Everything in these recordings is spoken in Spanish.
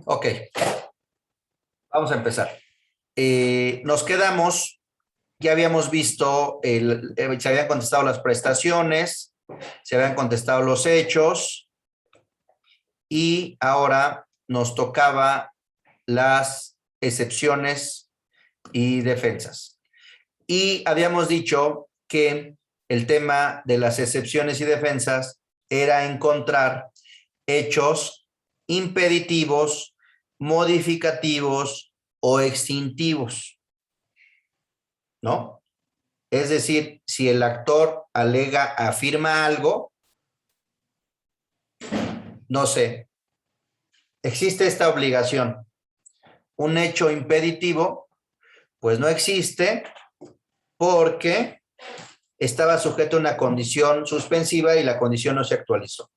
Ok, vamos a empezar. Nos quedamos, ya habíamos visto, se habían contestado las prestaciones, se habían contestado los hechos y ahora nos tocaba las excepciones y defensas. Y habíamos dicho que el tema de las excepciones y defensas era encontrar hechos impeditivos, modificativos o extintivos, ¿no? Es decir, si el actor afirma algo, no sé, existe esta obligación. Un hecho impeditivo, pues no existe porque estaba sujeto a una condición suspensiva y la condición no se actualizó.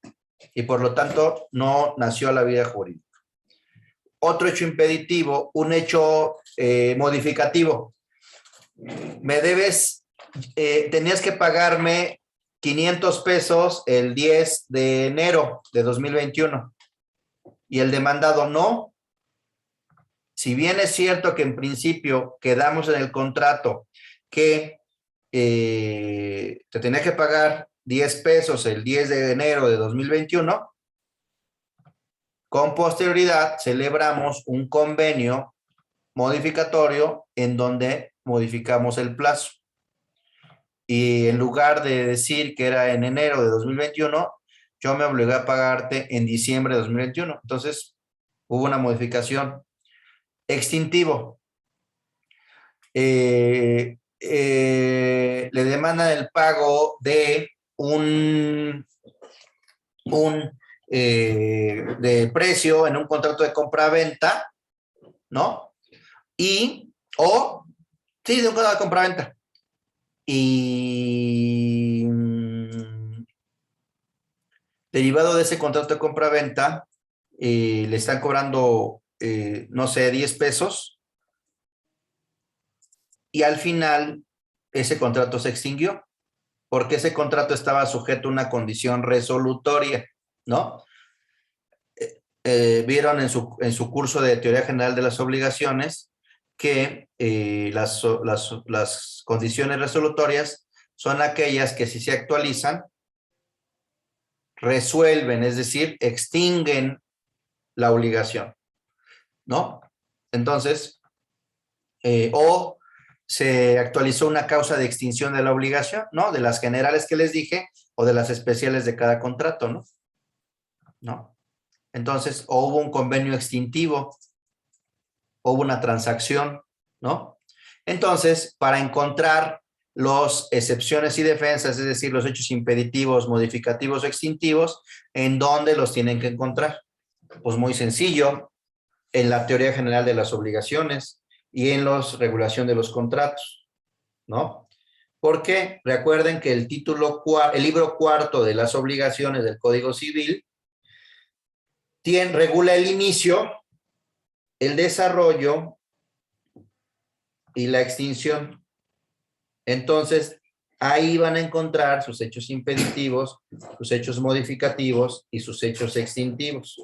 Y por lo tanto no nació a la vida jurídica. Otro hecho impeditivo, un hecho modificativo. Me debes, tenías que pagarme 500 pesos el 10 de enero de 2021 y el demandado no. Si bien es cierto que en principio quedamos en el contrato que te tenía que pagar 10 pesos el 10 de enero de 2021, con posterioridad celebramos un convenio modificatorio en donde modificamos el plazo. Y en lugar de decir que era en enero de 2021, yo me obligué a pagarte en diciembre de 2021. Entonces, hubo una modificación. Extintivo. Le demandan el pago de de precio en un contrato de compra-venta, ¿no? Sí, de un contrato de compra-venta. Y derivado de ese contrato de compra-venta, le están cobrando, no sé, 10 pesos. Y al final, ese contrato se extinguió, porque ese contrato estaba sujeto a una condición resolutoria, ¿no? Vieron en su curso de Teoría General de las Obligaciones que las condiciones resolutorias son aquellas que si se actualizan, resuelven, es decir, extinguen la obligación, ¿no? Entonces, o se actualizó una causa de extinción de la obligación, ¿no? De las generales que les dije o de las especiales de cada contrato, ¿no? ¿No? Entonces, o hubo un convenio extintivo, o hubo una transacción, ¿no? Entonces, para encontrar las excepciones y defensas, es decir, los hechos impeditivos, modificativos o extintivos, ¿en dónde los tienen que encontrar? Pues muy sencillo, en la teoría general de las obligaciones y en la regulación de los contratos, ¿no? Porque recuerden que el libro cuarto de las obligaciones del Código Civil regula el inicio, el desarrollo y la extinción. Entonces, ahí van a encontrar sus hechos impeditivos, sus hechos modificativos y sus hechos extintivos.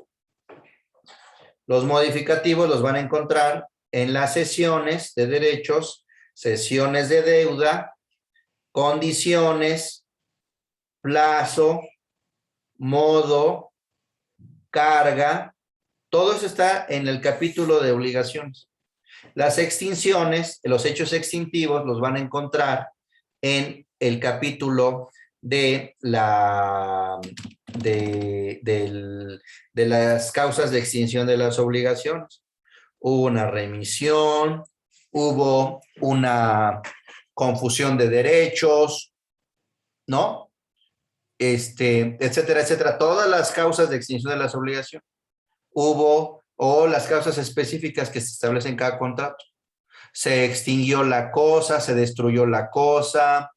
Los modificativos los van a encontrar en las cesiones de derechos, cesiones de deuda, condiciones, plazo, modo, carga. Todo eso está en el capítulo de obligaciones. Las extinciones, los hechos extintivos los van a encontrar en el capítulo de las causas de extinción de las obligaciones. Hubo una remisión, hubo una confusión de derechos, ¿no? Etcétera, etcétera. Todas las causas de extinción de las obligaciones. O las causas específicas que se establecen en cada contrato. Se extinguió la cosa, se destruyó la cosa,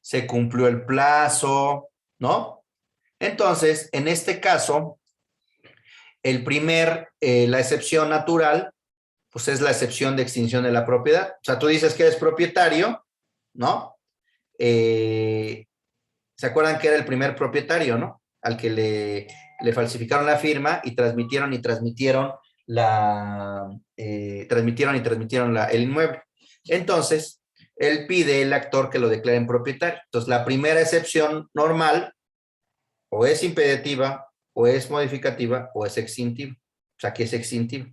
se cumplió el plazo, ¿no? Entonces, en este caso, la excepción natural, pues es la excepción de extinción de la propiedad. O sea, tú dices que eres propietario, ¿no? ¿Se acuerdan que era el primer propietario, ¿no? Al que le falsificaron la firma y transmitieron transmitieron el inmueble. Entonces, él pide el actor que lo declaren propietario. Entonces, la primera excepción normal o es impeditiva, o es modificativa, o es extintiva. O sea, ¿qué es extintiva?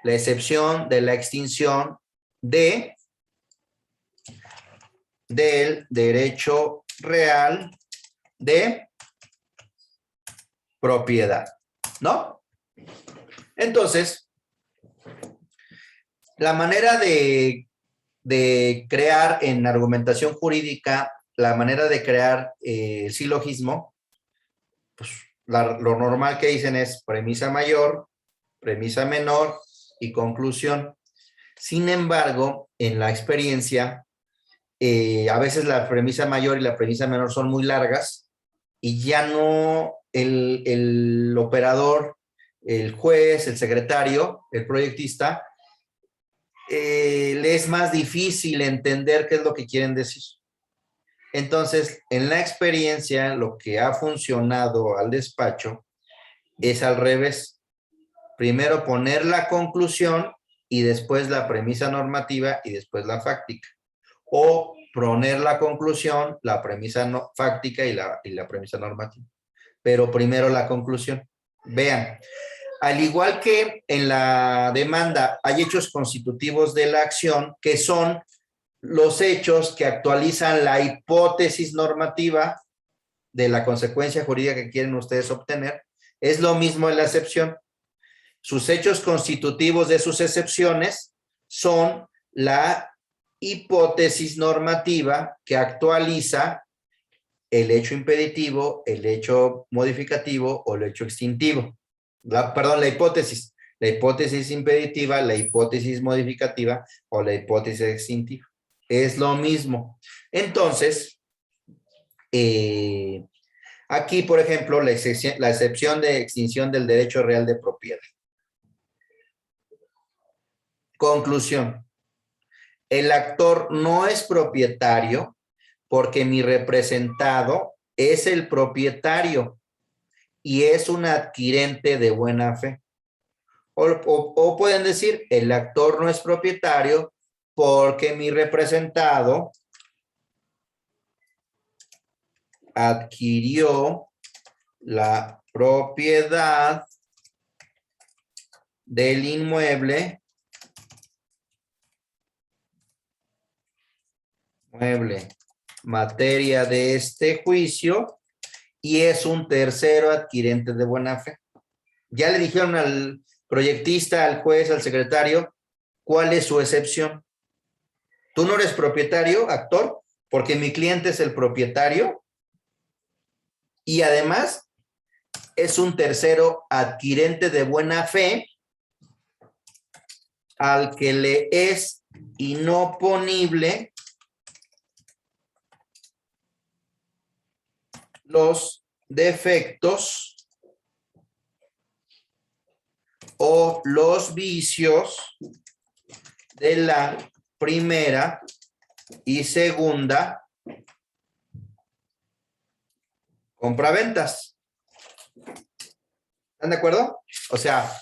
La excepción de la extinción del derecho real de propiedad, ¿no? Entonces, la manera de crear en argumentación jurídica, la manera de crear el silogismo, pues lo normal que dicen es premisa mayor, premisa menor y conclusión. Sin embargo, en la experiencia, a veces la premisa mayor y la premisa menor son muy largas y ya no el operador, el juez, el secretario, el proyectista, le es más difícil entender qué es lo que quieren decir. Entonces, en la experiencia, lo que ha funcionado al despacho es al revés. Primero poner la conclusión y después la premisa normativa y después la fáctica. O poner la conclusión, la premisa fáctica y la premisa normativa. Pero primero la conclusión. Vean, al igual que en la demanda hay hechos constitutivos de la acción, que son los hechos que actualizan la hipótesis normativa de la consecuencia jurídica que quieren ustedes obtener, es lo mismo en la excepción. Sus hechos constitutivos de sus excepciones son la hipótesis normativa que actualiza el hecho impeditivo, el hecho modificativo o el hecho extintivo. La hipótesis impeditiva, la hipótesis modificativa o la hipótesis extintiva. Es lo mismo. Entonces, aquí, por ejemplo, la excepción de extinción del derecho real de propiedad. Conclusión. El actor no es propietario porque mi representado es el propietario y es un adquirente de buena fe. O pueden decir, el actor no es propietario porque mi representado adquirió la propiedad del inmueble, materia de este juicio, y es un tercero adquirente de buena fe. Ya le dijeron al proyectista, al juez, al secretario, ¿cuál es su excepción? Tú no eres propietario, actor, porque mi cliente es el propietario y además es un tercero adquirente de buena fe al que le es inoponible los defectos o los vicios de la primera y segunda compraventas. ¿Están de acuerdo? O sea,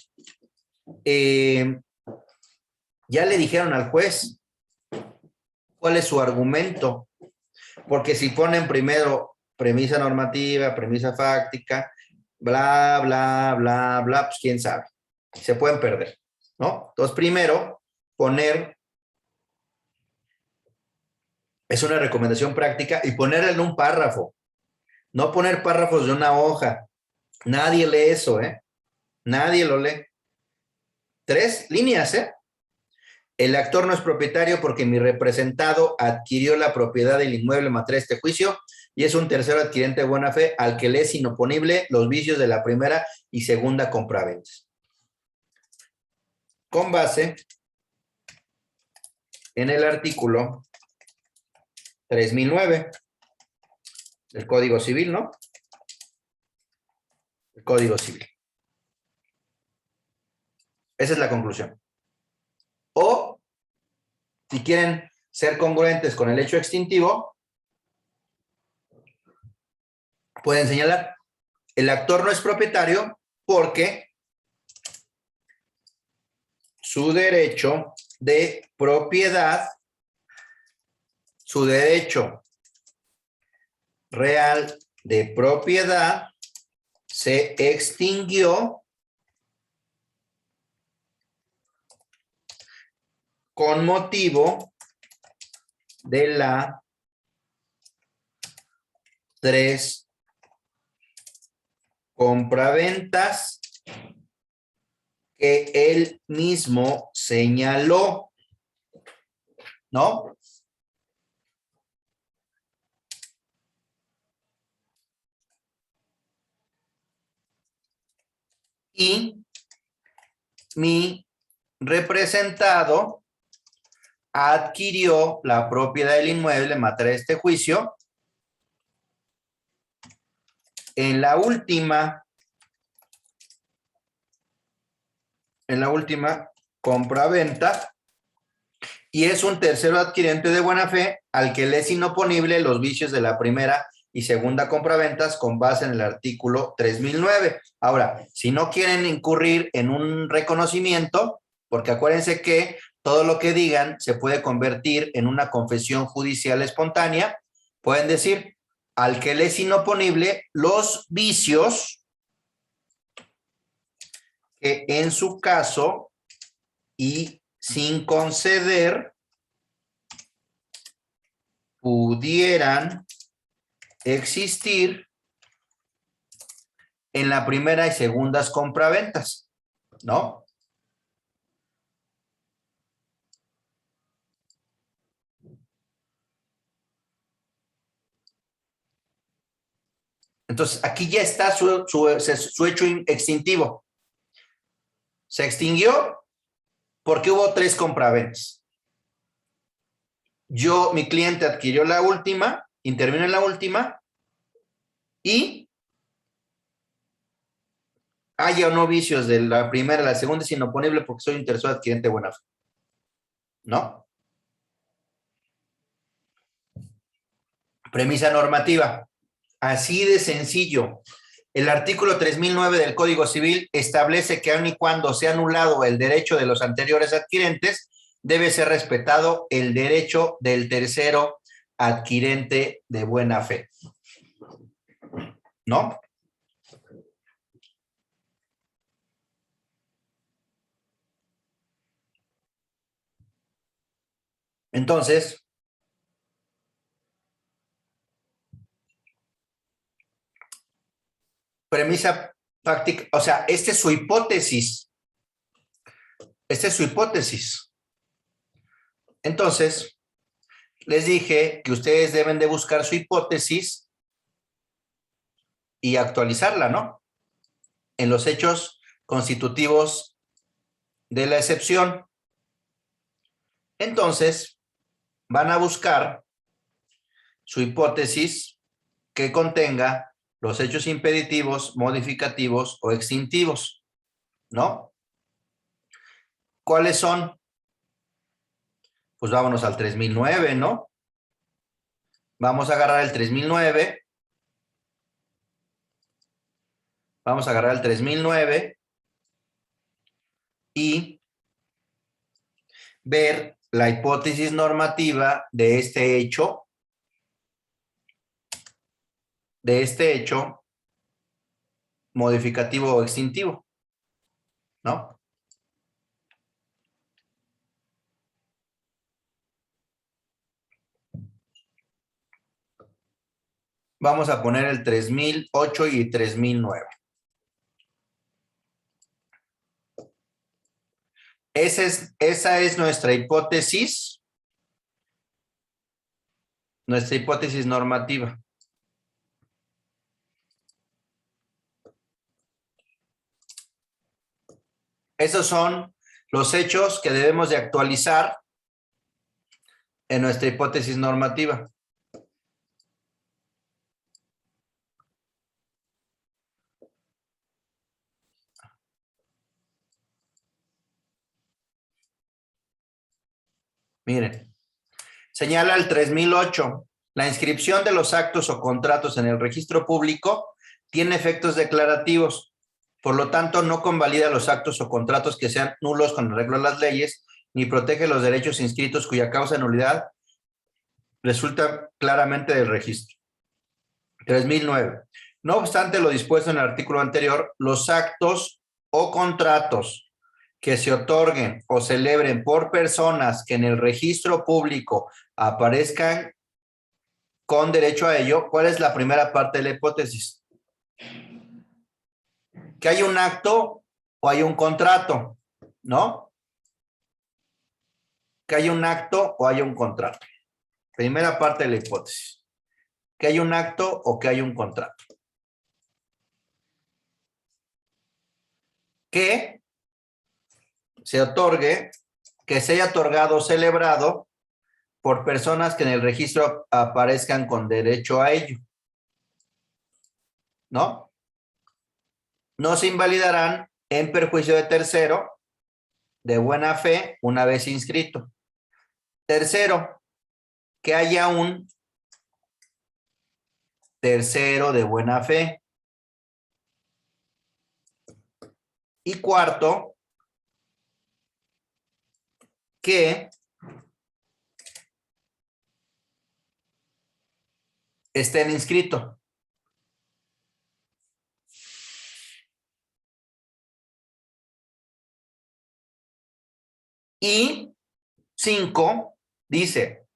ya le dijeron al juez cuál es su argumento, porque si ponen primero premisa normativa, premisa fáctica, bla, bla, bla, bla, pues quién sabe, se pueden perder, ¿no? Entonces, primero, poner, es una recomendación práctica, y ponerla en un párrafo, no poner párrafos de una hoja. Nadie lee eso, ¿eh? Nadie lo lee. 3 líneas, ¿eh? El actor no es propietario porque mi representado adquirió la propiedad del inmueble en materia de este juicio y es un tercero adquirente de buena fe al que le es inoponible los vicios de la primera y segunda compraventas. Con base en el artículo 3009 del Código Civil, ¿no? El Código Civil. Esa es la conclusión. O, si quieren ser congruentes con el hecho extintivo, pueden señalar, el actor no es propietario porque su derecho de propiedad, su derecho real de propiedad se extinguió con motivo de la 3 compraventas que él mismo señaló, ¿no? Y mi representado adquirió la propiedad del inmueble en materia de este juicio en la última compraventa y es un tercero adquirente de buena fe al que le es inoponible los vicios de la primera y segunda compraventas con base en el artículo 3009. Ahora, si no quieren incurrir en un reconocimiento, porque acuérdense que todo lo que digan se puede convertir en una confesión judicial espontánea, pueden decir, al que le es inoponible los vicios que en su caso y sin conceder pudieran existir en la primera y segundas compraventas, ¿no? Entonces, aquí ya está su hecho extintivo. Se extinguió porque hubo 3 compraventas. Mi cliente adquirió la última, intervino en la última y haya o no vicios de la primera, la segunda es inoponible porque soy un tercero adquirente de buena fe, ¿no? Premisa normativa. Así de sencillo. El artículo 3009 del Código Civil establece que aun y cuando sea anulado el derecho de los anteriores adquirentes, debe ser respetado el derecho del tercero adquirente de buena fe, ¿no? Entonces, premisa práctica, o sea, esta es su hipótesis. Esta es su hipótesis. Entonces, les dije que ustedes deben de buscar su hipótesis y actualizarla, ¿no? En los hechos constitutivos de la excepción. Entonces, van a buscar su hipótesis que contenga los hechos impeditivos, modificativos o extintivos, ¿no? ¿Cuáles son? Pues vámonos al 3009, ¿no? Vamos a agarrar el 3009. Vamos a agarrar el 3009 y ver la hipótesis normativa de este hecho modificativo o extintivo, ¿no? Vamos a poner el 3008 y 3009. Esa es nuestra hipótesis normativa. Esos son los hechos que debemos de actualizar en nuestra hipótesis normativa. Miren, señala el 3008. La inscripción de los actos o contratos en el registro público tiene efectos declarativos. Por lo tanto, no convalida los actos o contratos que sean nulos con arreglo a las leyes, ni protege los derechos inscritos cuya causa de nulidad resulta claramente del registro. 3009. No obstante lo dispuesto en el artículo anterior, los actos o contratos que se otorguen o celebren por personas que en el registro público aparezcan con derecho a ello, ¿cuál es la primera parte de la hipótesis? Que hay un acto o hay un contrato, ¿no? Que hay un acto o hay un contrato. Primera parte de la hipótesis. Que hay un acto o que hay un contrato. Que se otorgue, que se haya otorgado o celebrado por personas que en el registro aparezcan con derecho a ello, ¿no? No se invalidarán en perjuicio de tercero de buena fe una vez inscrito. Tercero, que haya un tercero de buena fe. Y cuarto, que estén inscritos. Y 5 dice,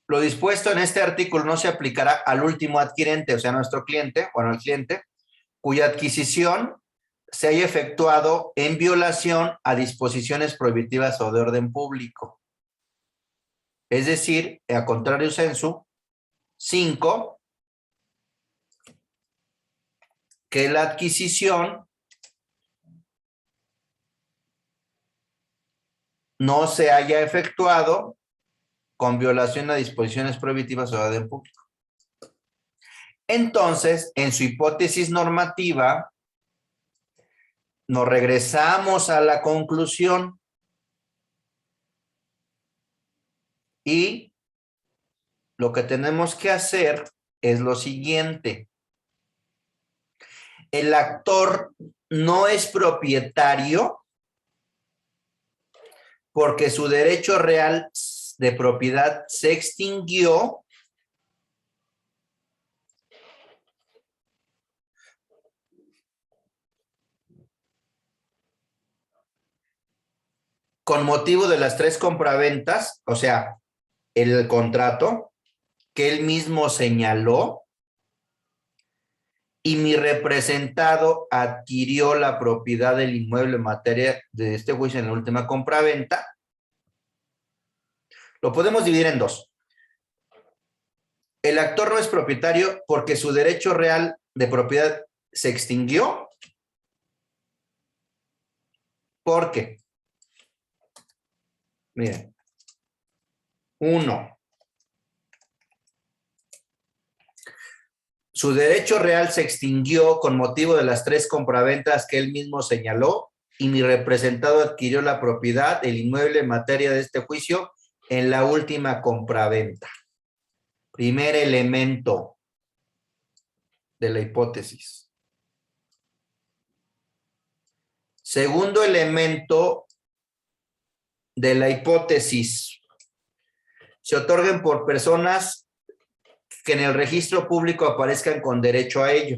lo dispuesto en este artículo no se aplicará al último adquirente, o sea, nuestro cliente, bueno, al cliente, cuya adquisición se haya efectuado en violación a disposiciones prohibitivas o de orden público. Es decir, a contrario sensu, 5, que la adquisición no se haya efectuado con violación a disposiciones prohibitivas o de orden público. Entonces, en su hipótesis normativa, nos regresamos a la conclusión y lo que tenemos que hacer es lo siguiente. El actor no es propietario porque su derecho real de propiedad se extinguió con motivo de las 3 compraventas, o sea, el contrato que él mismo señaló y mi representado adquirió la propiedad del inmueble en materia de este juicio en la última compraventa. Lo podemos dividir en 2. El actor no es propietario porque su derecho real de propiedad se extinguió. ¿Por qué? Miren. 1. Su derecho real se extinguió con motivo de las 3 compraventas que él mismo señaló y mi representado adquirió la propiedad del inmueble en materia de este juicio en la última compraventa. Primer elemento de la hipótesis. Segundo elemento de la hipótesis. Se otorguen por personas que en el registro público aparezcan con derecho a ello,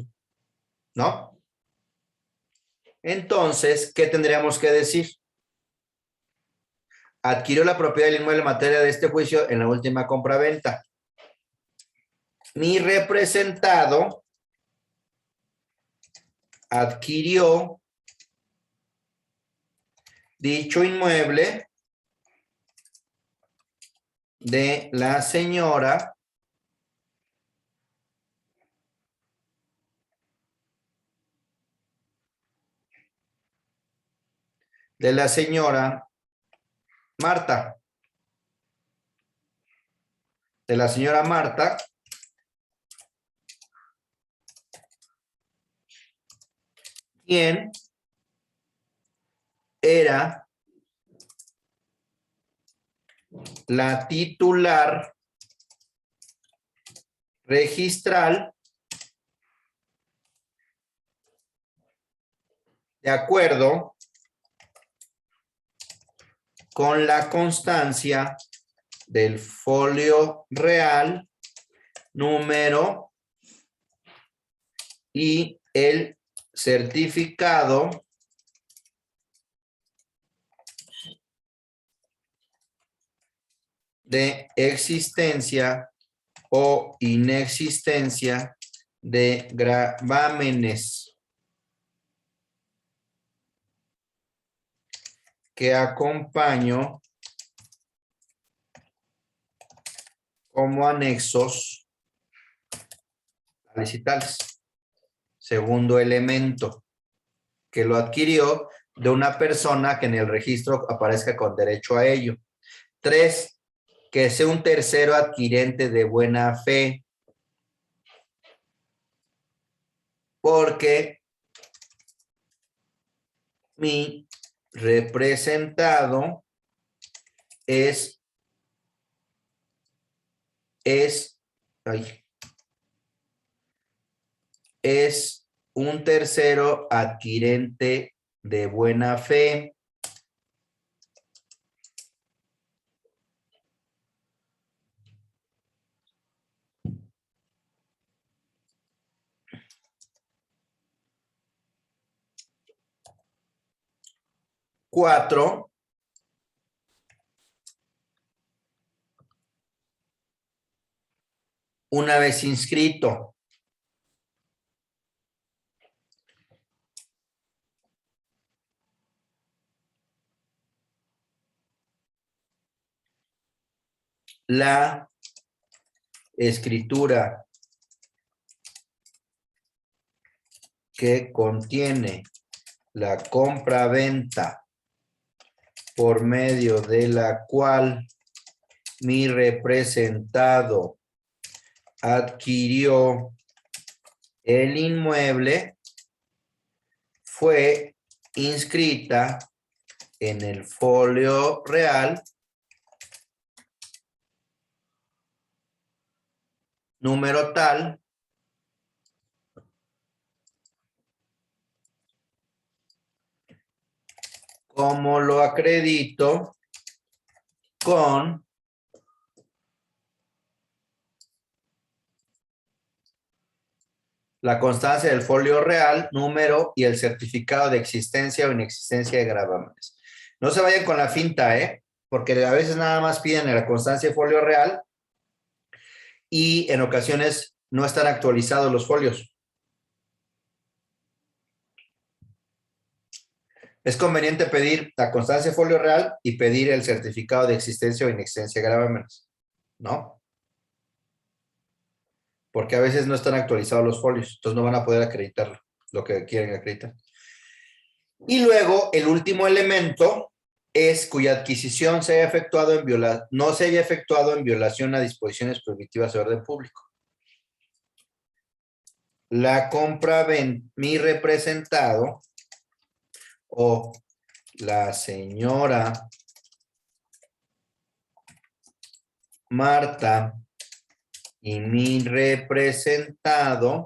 ¿no? Entonces, ¿qué tendríamos que decir? Adquirió la propiedad del inmueble en materia de este juicio en la última compraventa. Mi representado adquirió dicho inmueble de la señora Marta. De la señora Marta, quien era la titular registral de acuerdo con la constancia del folio real, número y el certificado de existencia o inexistencia de gravámenes que acompaño como anexos tales y tales. Segundo elemento, que lo adquirió de una persona que en el registro aparezca con derecho a ello. 3, que sea un tercero adquirente de buena fe, porque mi representado es un tercero adquirente de buena fe. Cuatro, una vez inscrito, la escritura que contiene la compra-venta por medio de la cual mi representado adquirió el inmueble fue inscrita en el folio real número tal como lo acredito con la constancia del folio real, número y el certificado de existencia o inexistencia de gravámenes. No se vayan con la finta, porque a veces nada más piden la constancia de folio real y en ocasiones no están actualizados los folios. Es conveniente pedir la constancia de folio real y pedir el certificado de existencia o inexistencia de gravámenes, ¿no? Porque a veces no están actualizados los folios, entonces no van a poder acreditar lo que quieren acreditar. Y luego, el último elemento es cuya adquisición se haya efectuado no se haya efectuado en violación a disposiciones prohibitivas de orden público. La compra, mi representado o la señora Marta y mi representado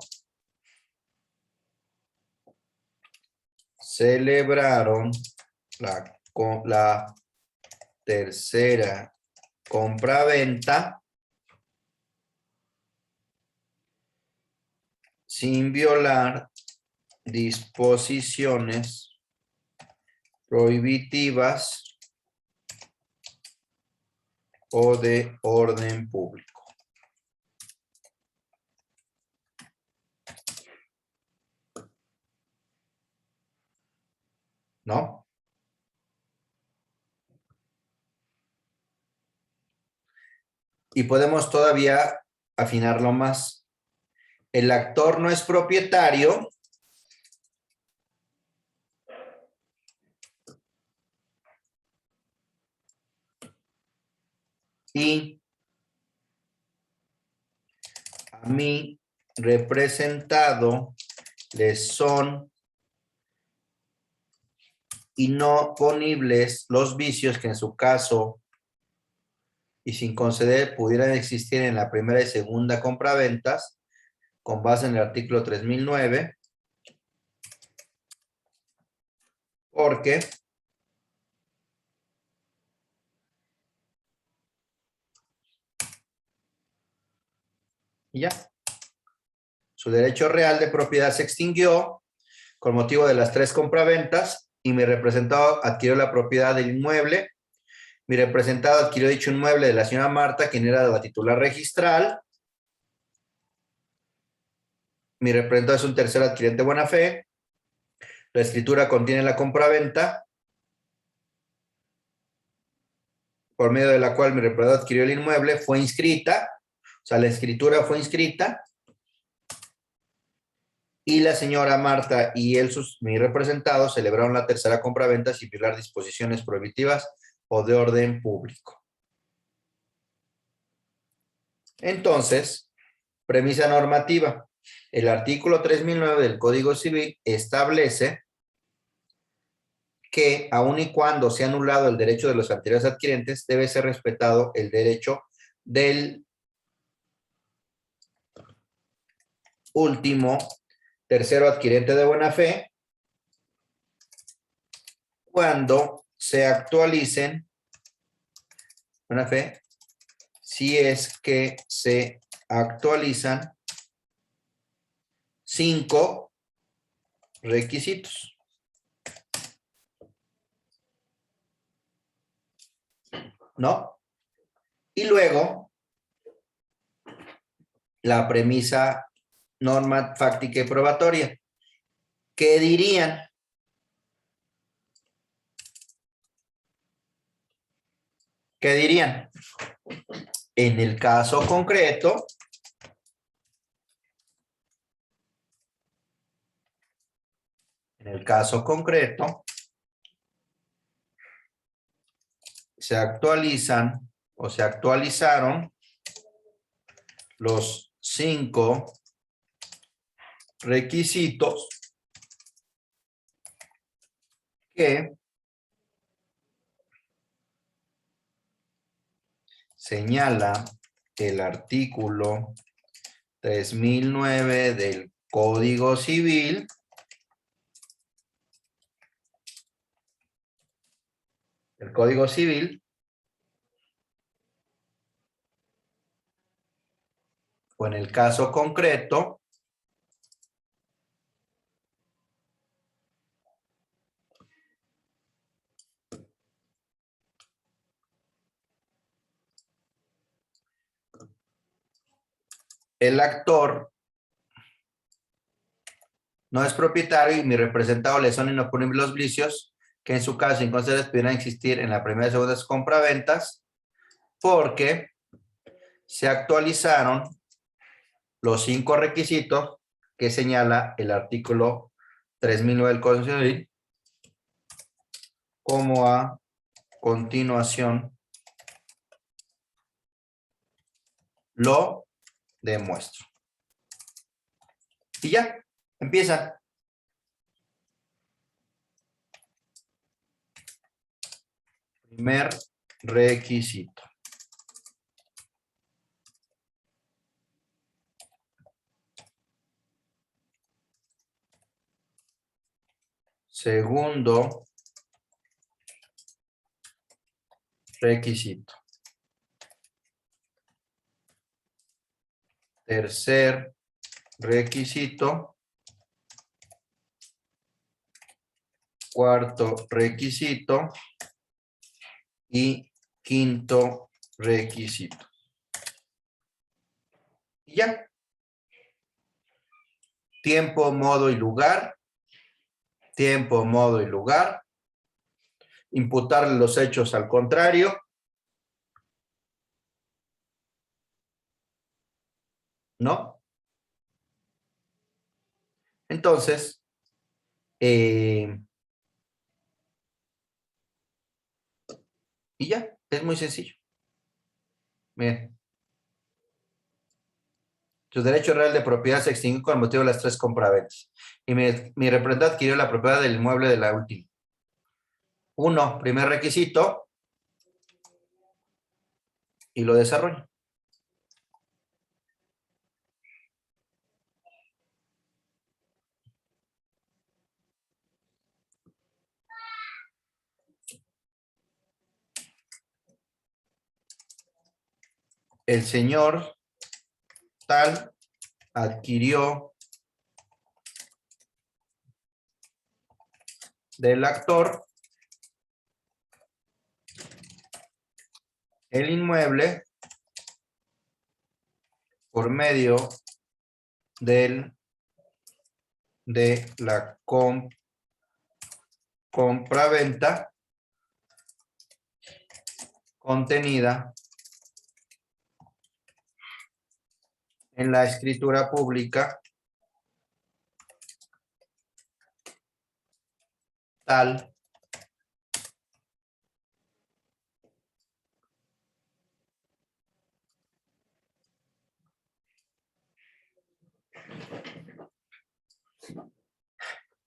celebraron la tercera compra-venta sin violar disposiciones prohibitivas o de orden público. ¿No? Y podemos todavía afinarlo más. El actor no es propietario y a mi representado le son inoponibles los vicios que en su caso y sin conceder pudieran existir en la primera y segunda compraventas con base en el artículo 3009 Porque y ya, su derecho real de propiedad se extinguió con motivo de las 3 compraventas y mi representado adquirió la propiedad del inmueble. Mi representado adquirió dicho inmueble de la señora Marta, quien era la titular registral. Mi representado es un tercer adquirente buena fe. La escritura contiene la compraventa, por medio de la cual mi representado adquirió el inmueble, fue inscrita, o sea, la escritura fue inscrita, y la señora Marta y él, mi representado, celebraron la tercera compraventa sin violar disposiciones prohibitivas o de orden público. Entonces, premisa normativa. El artículo 3009 del Código Civil establece que, aun y cuando se ha anulado el derecho de los anteriores adquirentes, debe ser respetado el derecho del último tercero adquirente de buena fe cuando se actualicen, buena fe, si es que se actualizan 5 requisitos. ¿No? Y luego, la premisa norma fáctica y probatoria. ¿Qué dirían? ¿Qué dirían? En el caso concreto, se actualizan o se actualizaron los 5 requisitos que señala el artículo 3009 del Código Civil, o en el caso concreto, el actor no es propietario y mi representado le son inoponibles los vicios que en su caso inconcebibles pudieran existir en la primera y segunda compraventas porque se actualizaron los 5 requisitos que señala el artículo 3009 del Código Civil, como a continuación lo demuestro. Y ya, empieza. Primer requisito. Segundo requisito. Tercer requisito. Cuarto requisito. Y quinto requisito. Y ya. Tiempo, modo y lugar. Tiempo, modo y lugar. Imputarle los hechos al contrario. ¿No? Entonces, y ya, es muy sencillo. Miren. Su derecho real de propiedad se extinguió con motivo de las 3 compraventas. Y mi representante adquirió la propiedad del inmueble de la última. 1, primer requisito. Y lo desarrollo. el señor tal adquirió del actor el inmueble por medio de la compra-venta contenida en la escritura pública tal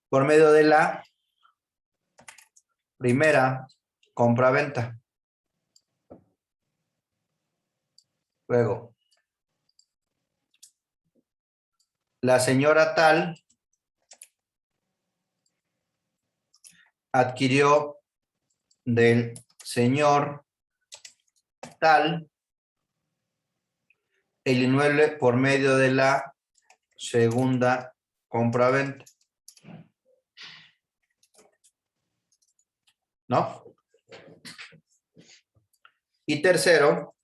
por medio de la primera compra-venta. Luego, la señora tal adquirió del señor tal el inmueble por medio de la segunda compra-venta. ¿No? Y tercero,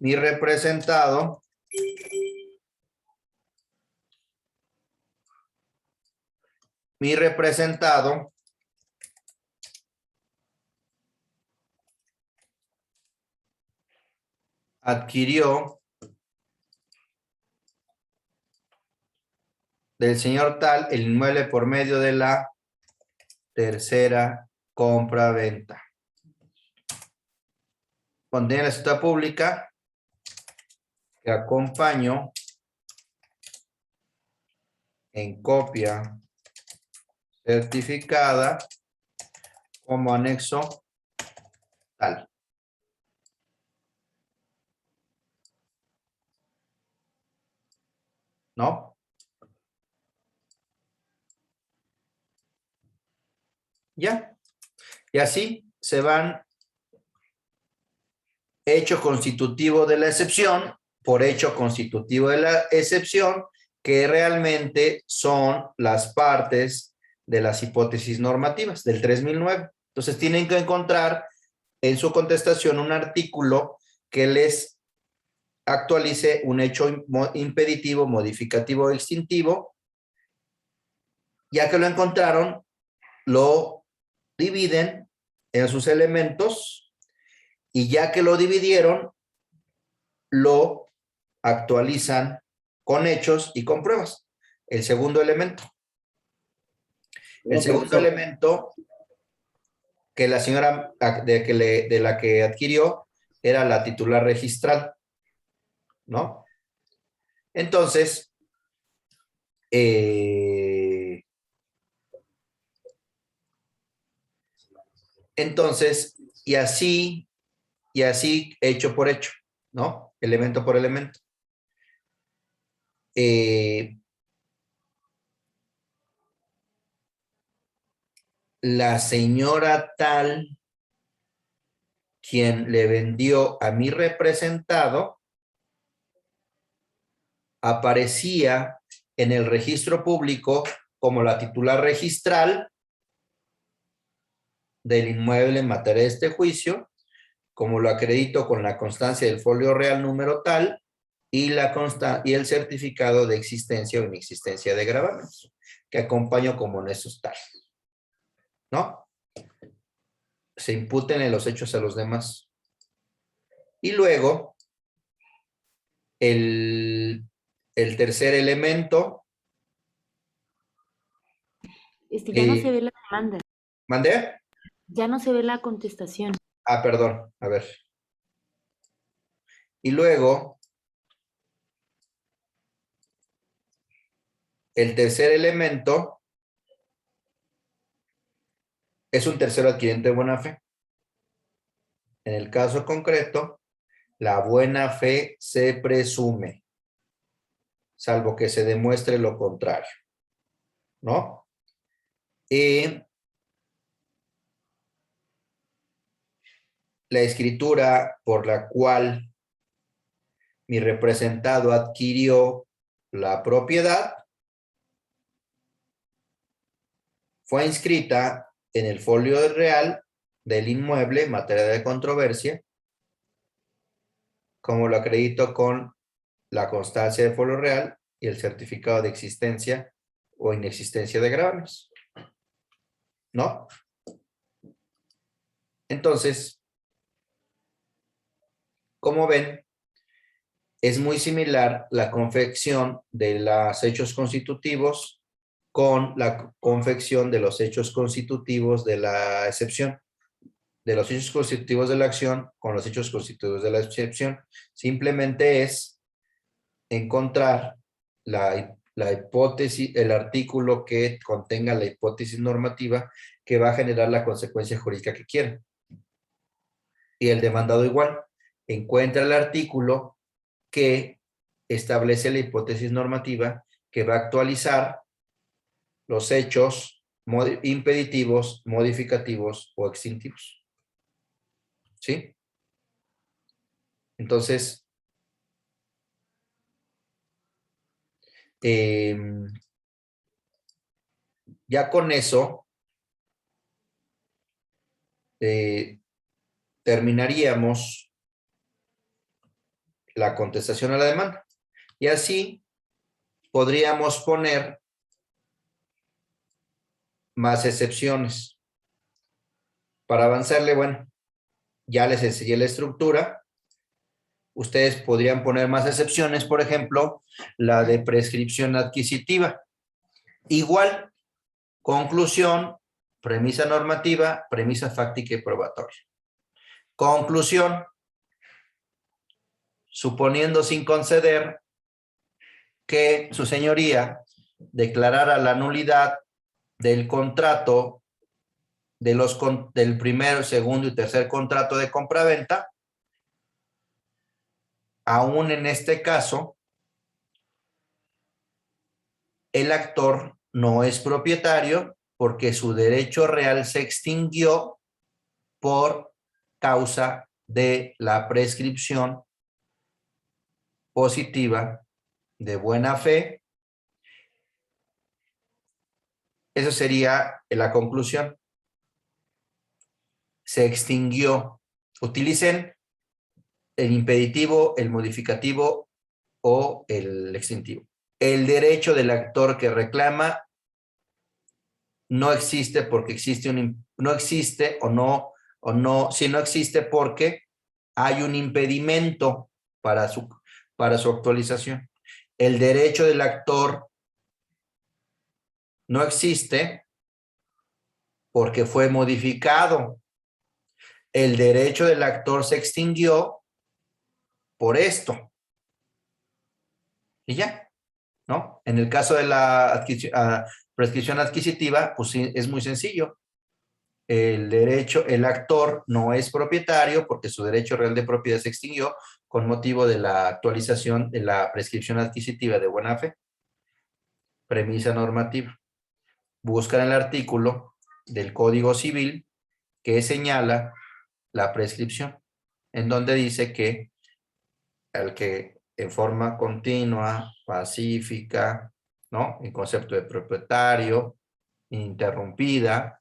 mi representado adquirió del señor tal el inmueble por medio de la tercera compra-venta. Contiene la escritura pública que acompaño en copia certificada como anexo tal. ¿No? Ya. Y así se van hecho constitutivo de la excepción por hecho constitutivo de la excepción, que realmente son las partes de las hipótesis normativas del 3009. Entonces tienen que encontrar en su contestación un artículo que les actualice un hecho impeditivo, modificativo o extintivo. Ya que lo encontraron, lo dividen en sus elementos y ya que lo dividieron, lo actualizan con hechos y con pruebas. El segundo elemento. El segundo elemento que la señora de la que adquirió era la titular registral, ¿no? Entonces, y así hecho por hecho, ¿no? Elemento por elemento. La señora tal, quien le vendió a mi representado, aparecía en el registro público como la titular registral del inmueble en materia de este juicio, como lo acredito con la constancia del folio real número tal y el certificado de existencia o inexistencia de gravámenes, que acompaño como nexos tal, ¿no? Se imputen en los hechos a los demás. Y luego, el tercer elemento. Ya no se ve la demanda. ¿Mandé? Ya no se ve la contestación. Ah, perdón, a ver. Y luego, el tercer elemento es un tercero adquiriente de buena fe. En el caso concreto, la buena fe se presume, salvo que se demuestre lo contrario, ¿no? Y la escritura por la cual mi representado adquirió la propiedad, fue inscrita en el folio real del inmueble, materia de controversia, como lo acredito con la constancia de folio real y el certificado de existencia o inexistencia de gravámenes, ¿no? Entonces, como ven, es muy similar la confección de los hechos constitutivos con la confección de los hechos constitutivos de la excepción, de los hechos constitutivos de la acción con los hechos constitutivos de la excepción. Simplemente es encontrar la hipótesis, el artículo que contenga la hipótesis normativa que va a generar la consecuencia jurídica que quieren. Y el demandado igual, encuentra el artículo que establece la hipótesis normativa que va a actualizar los hechos impeditivos, modificativos o extintivos. ¿Sí? Entonces, ya con eso terminaríamos la contestación a la demanda. Y así podríamos poner más excepciones. Para avanzarle, bueno, ya les enseñé la estructura. Ustedes podrían poner más excepciones, por ejemplo, la de prescripción adquisitiva. Igual, conclusión, premisa normativa, premisa fáctica y probatoria. Conclusión, suponiendo sin conceder que su señoría declarara la nulidad del contrato del primero, segundo y tercer contrato de compraventa, aún en este caso, el actor no es propietario porque su derecho real se extinguió por causa de la prescripción positiva de buena fe. Eso sería la conclusión. Se extinguió. Utilicen el impeditivo, el modificativo o el extintivo. El derecho del actor que reclama no existe porque no existe si no existe porque hay un impedimento para su actualización. El derecho del actor no existe porque fue modificado. El derecho del actor se extinguió por esto. Y ya, ¿no? En el caso de la prescripción adquisitiva, pues sí, es muy sencillo. El actor no es propietario porque su derecho real de propiedad se extinguió con motivo de la actualización de la prescripción adquisitiva de buena fe. Premisa normativa. Buscan el artículo del Código Civil que señala la prescripción, en donde dice que el que en forma continua, pacífica, ¿no? En concepto de propietario, interrumpida,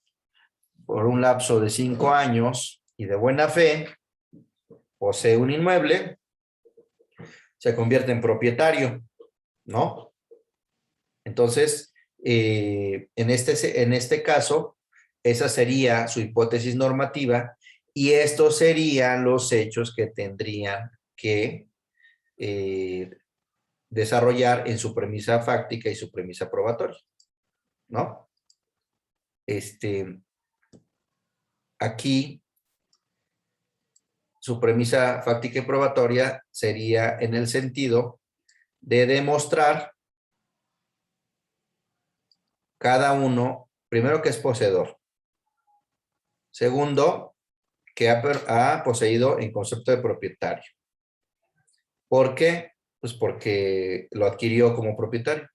por un lapso de 5 años y de buena fe, posee un inmueble, se convierte en propietario, ¿no? Entonces, en este caso, esa sería su hipótesis normativa y estos serían los hechos que tendrían que desarrollar en su premisa fáctica y su premisa probatoria, ¿no? Aquí, su premisa fáctica y probatoria sería en el sentido de demostrar cada uno, primero que es poseedor, segundo, que ha poseído en concepto de propietario. ¿Por qué? Pues porque lo adquirió como propietario.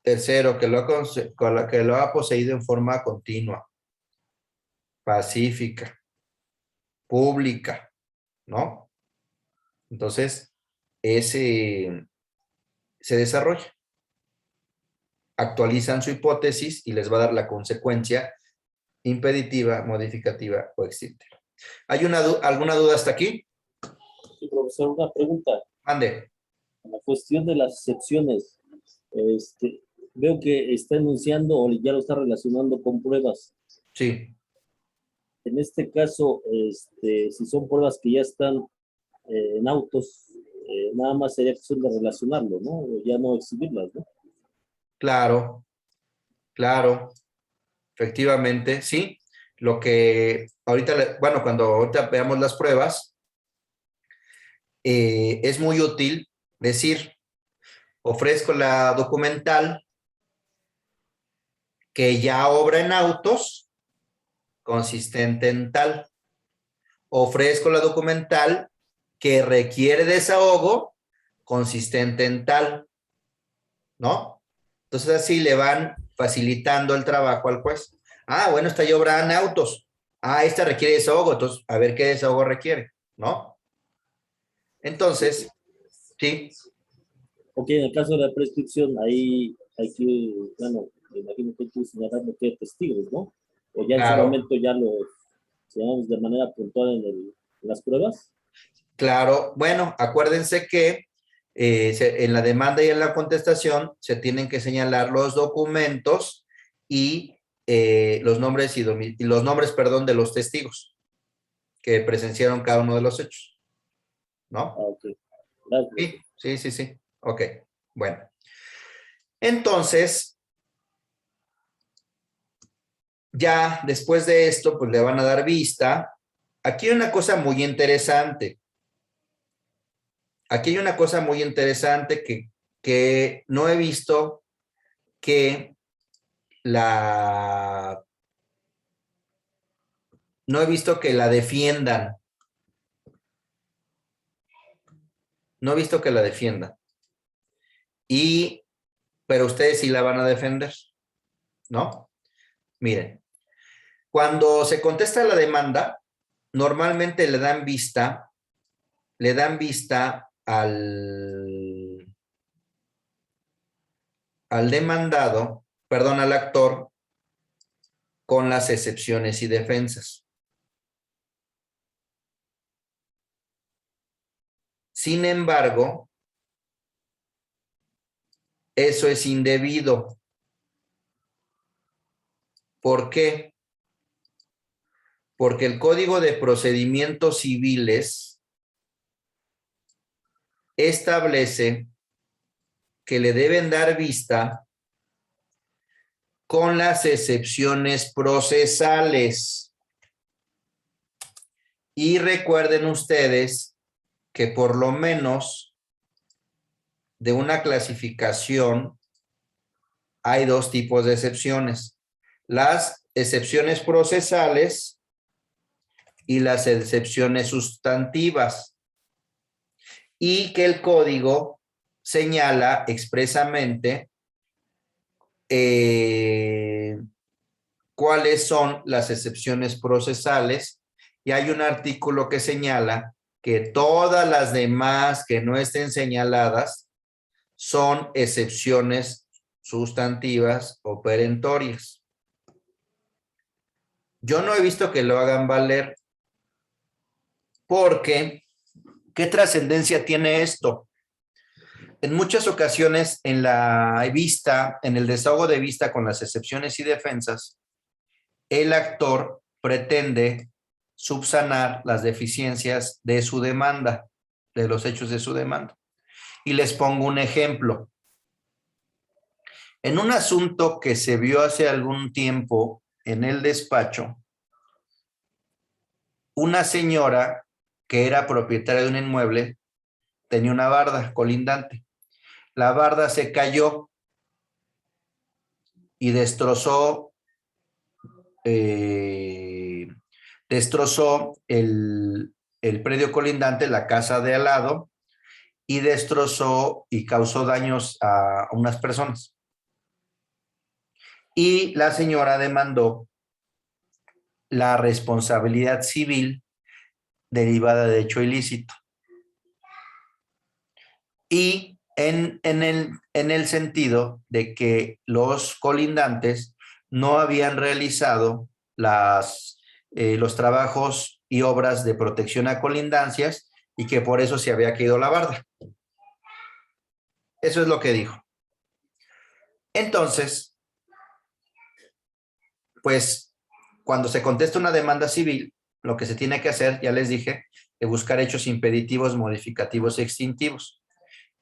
Tercero, que lo ha poseído en forma continua, pacífica, pública, ¿no? Entonces, ese se desarrolla. Actualizan su hipótesis y les va a dar la consecuencia impeditiva, modificativa o extintiva. ¿Hay alguna duda hasta aquí? Sí, profesor, una pregunta. Ande. En la cuestión de las excepciones, veo que está enunciando o ya lo está relacionando con pruebas. Sí. En este caso, si son pruebas que ya están en autos, nada más sería cuestión de relacionarlo, ¿no? O ya no exhibirlas, ¿no? Claro, claro, efectivamente, sí. Lo que ahorita, bueno, cuando ahorita veamos las pruebas, es muy útil decir, ofrezco la documental que ya obra en autos, consistente en tal. Ofrezco la documental que requiere desahogo, consistente en tal, ¿no? Entonces así le van facilitando el trabajo al juez. Ah, bueno, esta ya obra en autos. Ah, esta requiere desahogo, entonces a ver qué desahogo requiere, ¿no? Entonces, sí. Ok, en el caso de la prescripción, ahí hay que, bueno, me imagino que hay que señalar lo que hay testigos, ¿no? O ya en su Claro, momento ya lo señalamos de manera puntual en las pruebas. claro. Bueno, acuérdense que en la demanda y en la contestación se tienen que señalar los documentos y los nombres y los nombres, perdón, de los testigos que presenciaron cada uno de los hechos, Ah, ¿no? ok. Gracias. Sí, sí, sí, sí. Ok, bueno. Entonces, ya después de esto, pues le van a dar vista. Aquí hay una cosa muy interesante. Aquí hay una cosa muy interesante que no he visto que la... No he visto que la defiendan. No he visto que la defiendan. Pero ustedes sí la van a defender, ¿no? Miren, cuando se contesta la demanda, normalmente le dan vista al demandado, perdón, al actor, con las excepciones y defensas. Sin embargo, eso es indebido. ¿Por qué? Porque el Código de Procedimientos Civiles establece que le deben dar vista con las excepciones procesales. Y recuerden ustedes que por lo menos de una clasificación hay dos tipos de excepciones. Las excepciones procesales y las excepciones sustantivas. Y que el código señala expresamente cuáles son las excepciones procesales, y hay un artículo que señala que todas las demás que no estén señaladas son excepciones sustantivas o perentorias. Yo no he visto que lo hagan valer porque, ¿qué trascendencia tiene esto? En muchas ocasiones en la vista, en el desahogo de vista con las excepciones y defensas, el actor pretende subsanar las deficiencias de su demanda, de los hechos de su demanda. Y les pongo un ejemplo. En un asunto que se vio hace algún tiempo en el despacho, una señora que era propietaria de un inmueble tenía una barda colindante. La barda se cayó y destrozó el predio colindante, la casa de al lado, y destrozó y causó daños a unas personas. Y la señora demandó la responsabilidad civil derivada de hecho ilícito. y en el sentido de que los colindantes no habían realizado los trabajos y obras de protección a colindancias y que por eso se había caído la barda. Eso es lo que dijo. Entonces, pues, cuando se contesta una demanda civil, lo que se tiene que hacer, ya les dije, es buscar hechos impeditivos, modificativos y extintivos.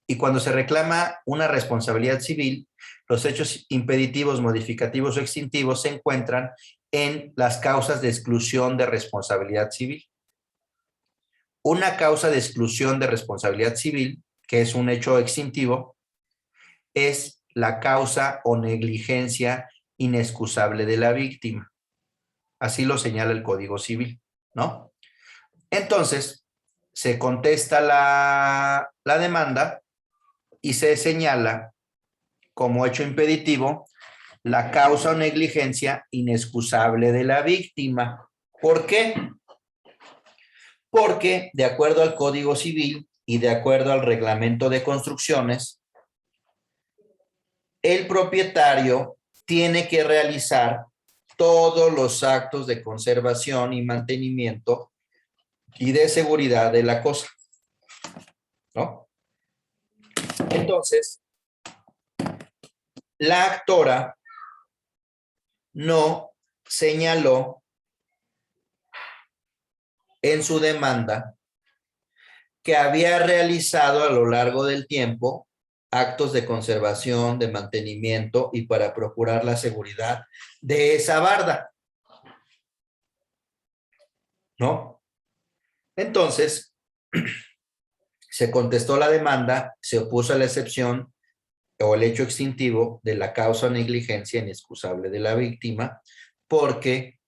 Y cuando se reclama una responsabilidad civil, los hechos impeditivos, modificativos o extintivos se encuentran en las causas de exclusión de responsabilidad civil. Una causa de exclusión de responsabilidad civil, que es un hecho extintivo, es la causa o negligencia inexcusable de la víctima. Así lo señala el Código Civil, ¿no? Entonces, se contesta la demanda y se señala como hecho impeditivo la causa o negligencia inexcusable de la víctima. ¿Por qué? Porque de acuerdo al Código Civil y de acuerdo al Reglamento de Construcciones, el propietario tiene que realizar todos los actos de conservación y mantenimiento y de seguridad de la cosa, ¿no? Entonces, la actora no señaló en su demanda que había realizado a lo largo del tiempo actos de conservación, de mantenimiento y para procurar la seguridad de esa barda, ¿no? Entonces, se contestó la demanda, se opuso a la excepción o el hecho extintivo de la causa o negligencia inexcusable de la víctima, porque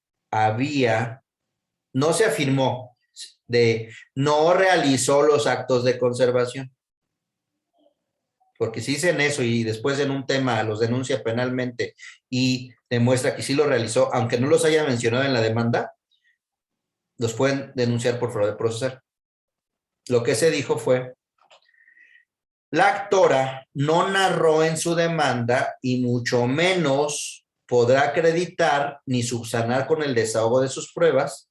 no se afirmó no realizó los actos de conservación. Porque si dicen eso y después en un tema los denuncia penalmente y demuestra que sí lo realizó, aunque no los haya mencionado en la demanda, los pueden denunciar por fraude procesal. Lo que se dijo fue, la actora no narró en su demanda y mucho menos podrá acreditar ni subsanar con el desahogo de sus pruebas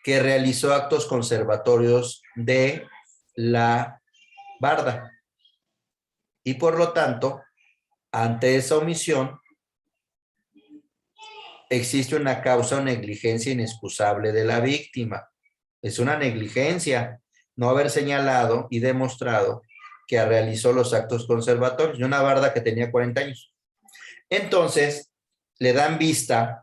que realizó actos conservatorios de la barda. Y por lo tanto, ante esa omisión, existe una causa o negligencia inexcusable de la víctima. Es una negligencia no haber señalado y demostrado que realizó los actos conservatorios de una barda que tenía 40 años. Entonces, le dan vista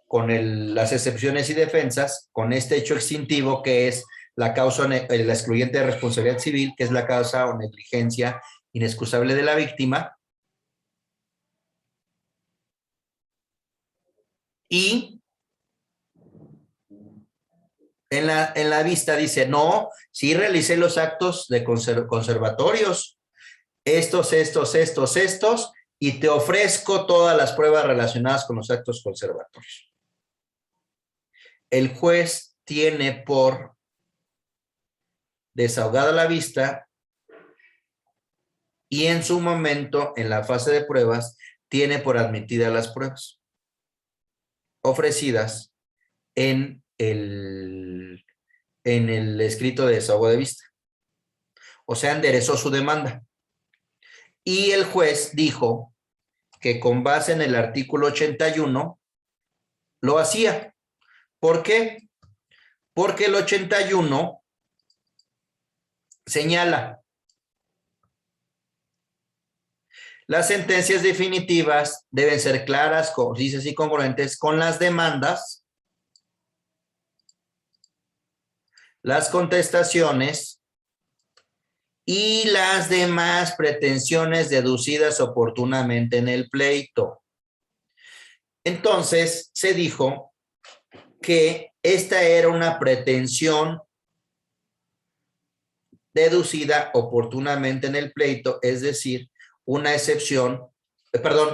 con las excepciones y defensas, con este hecho extintivo que es la causa, la excluyente de responsabilidad civil, que es la causa o negligencia inexcusable de la víctima, y en la vista dice, no, sí realicé los actos de conservatorios, estos, y te ofrezco todas las pruebas relacionadas con los actos conservatorios. El juez tiene por desahogada la vista y en su momento, en la fase de pruebas, tiene por admitidas las pruebas ofrecidas en el escrito de desahogo de vista. O sea, enderezó su demanda. Y el juez dijo que con base en el artículo 81 lo hacía. ¿Por qué? Porque el 81 señala: las sentencias definitivas deben ser claras, concisas y congruentes con las demandas, las contestaciones y las demás pretensiones deducidas oportunamente en el pleito. Entonces, se dijo que esta era una pretensión deducida oportunamente en el pleito, es decir, una excepción,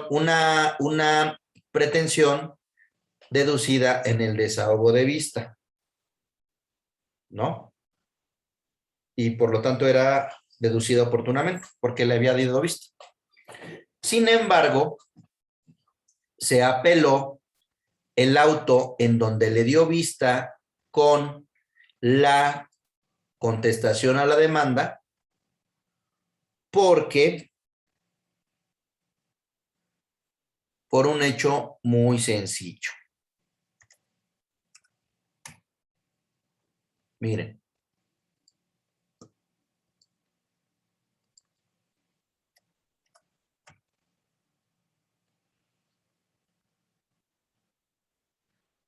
una pretensión deducida en el desahogo de vista, ¿no? y por lo tanto era deducida oportunamente porque le había dado vista. Sin embargo, se apeló el auto en donde le dio vista con la contestación a la demanda porque por un hecho muy sencillo. Miren.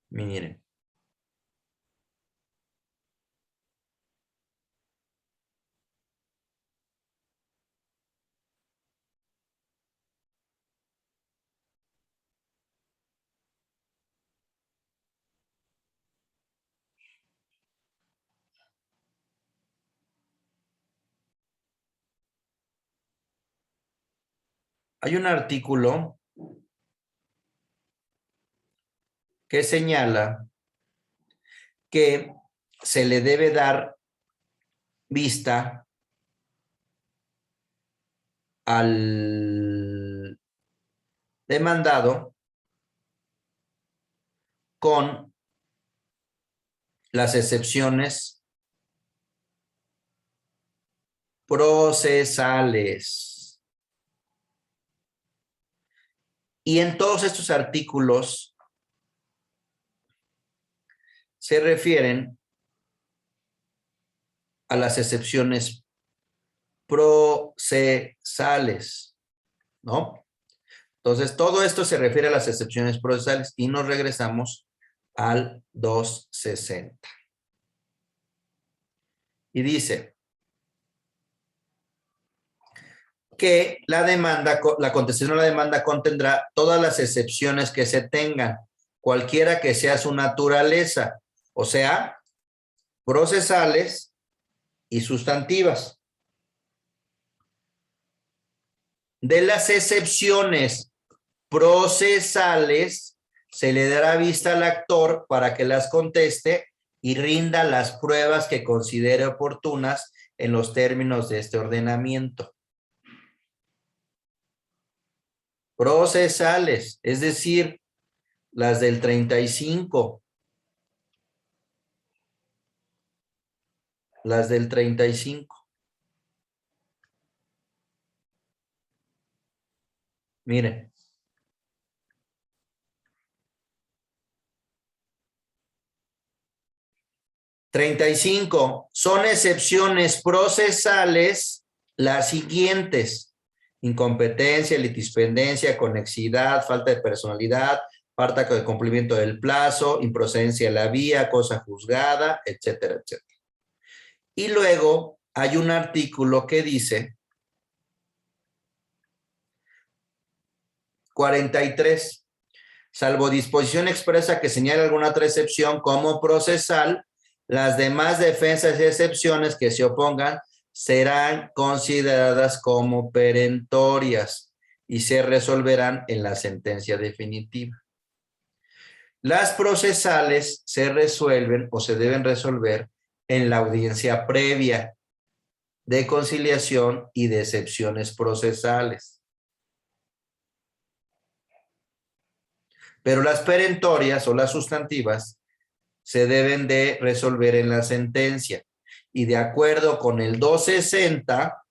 Miren. Hay un artículo que señala que se le debe dar vista al demandado con las excepciones procesales. Y en todos estos artículos se refieren a las excepciones procesales, ¿no? Entonces, todo esto se refiere a las excepciones procesales y nos regresamos al 260. Y dice que la demanda, la contestación a la demanda contendrá todas las excepciones que se tengan, cualquiera que sea su naturaleza, o sea, procesales y sustantivas. De las excepciones procesales, se le dará vista al actor para que las conteste y rinda las pruebas que considere oportunas en los términos de este ordenamiento. Procesales, es decir, las del 35. Las del 35. Miren. Son excepciones procesales las siguientes: incompetencia, litispendencia, conexidad, falta de personalidad, falta de cumplimiento del plazo, improcedencia de la vía, cosa juzgada, etcétera, etcétera. Y luego hay un artículo que dice 43. Salvo disposición expresa que señale alguna otra excepción como procesal, las demás defensas y excepciones que se opongan serán consideradas como perentorias y se resolverán en la sentencia definitiva. Las procesales se resuelven o se deben resolver en la audiencia previa de conciliación y de excepciones procesales. Pero las perentorias o las sustantivas se deben de resolver en la sentencia. Y de acuerdo con el 260,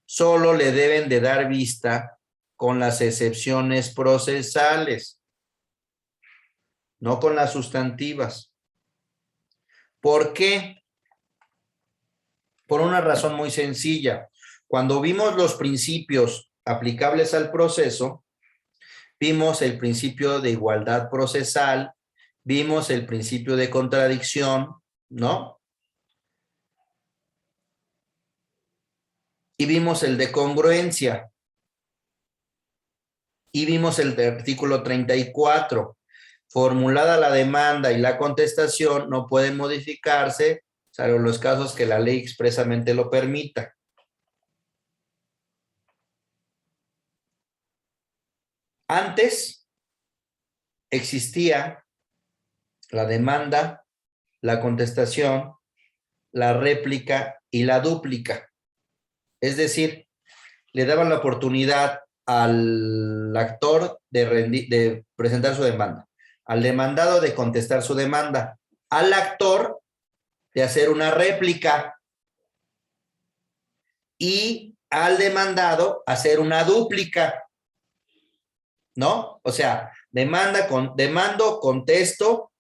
solo le deben de dar vista con las excepciones procesales, no con las sustantivas. ¿Por qué? Por una razón muy sencilla. Cuando vimos los principios aplicables al proceso, vimos el principio de igualdad procesal, vimos el principio de contradicción, ¿no? Y vimos el de congruencia. Y vimos el de artículo 34. Formulada la demanda y la contestación no pueden modificarse, salvo los casos que la ley expresamente lo permita. Antes existía la demanda, la contestación, la réplica y la dúplica. Es decir, le daban la oportunidad al actor de presentar su demanda, al demandado de contestar su demanda, al actor de hacer una réplica y al demandado hacer una dúplica, ¿no? O sea, demando, contesto,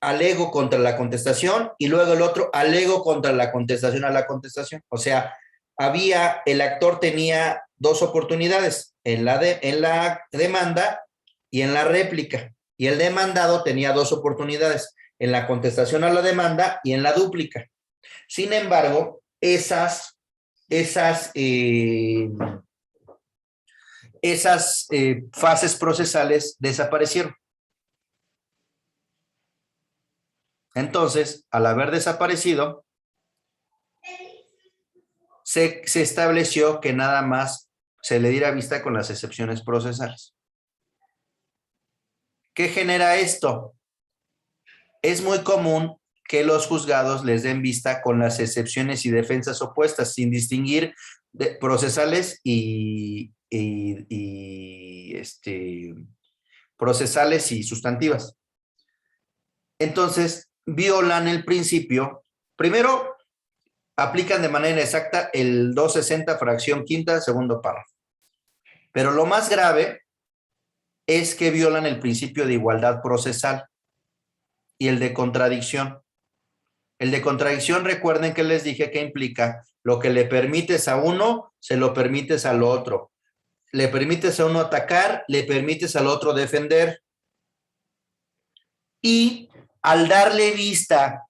alego contra la contestación y luego el otro alego contra la contestación a la contestación. O sea, el actor tenía dos oportunidades, en la demanda y en la réplica. Y el demandado tenía dos oportunidades, en la contestación a la demanda y en la dúplica. Sin embargo, esas fases procesales desaparecieron. Entonces, al haber desaparecido, se estableció que nada más se le diera vista con las excepciones procesales. ¿Qué genera esto? Es muy común que los juzgados les den vista con las excepciones y defensas opuestas, sin distinguir de procesales procesales y sustantivas. Entonces, violan el principio. Primero, aplican de manera exacta el 260 fracción quinta, segundo párrafo. Pero lo más grave es que violan el principio de igualdad procesal y el de contradicción. El de contradicción, recuerden que les dije que implica lo que le permites a uno, se lo permites al otro. Le permites a uno atacar, le permites al otro defender. Y al darle vista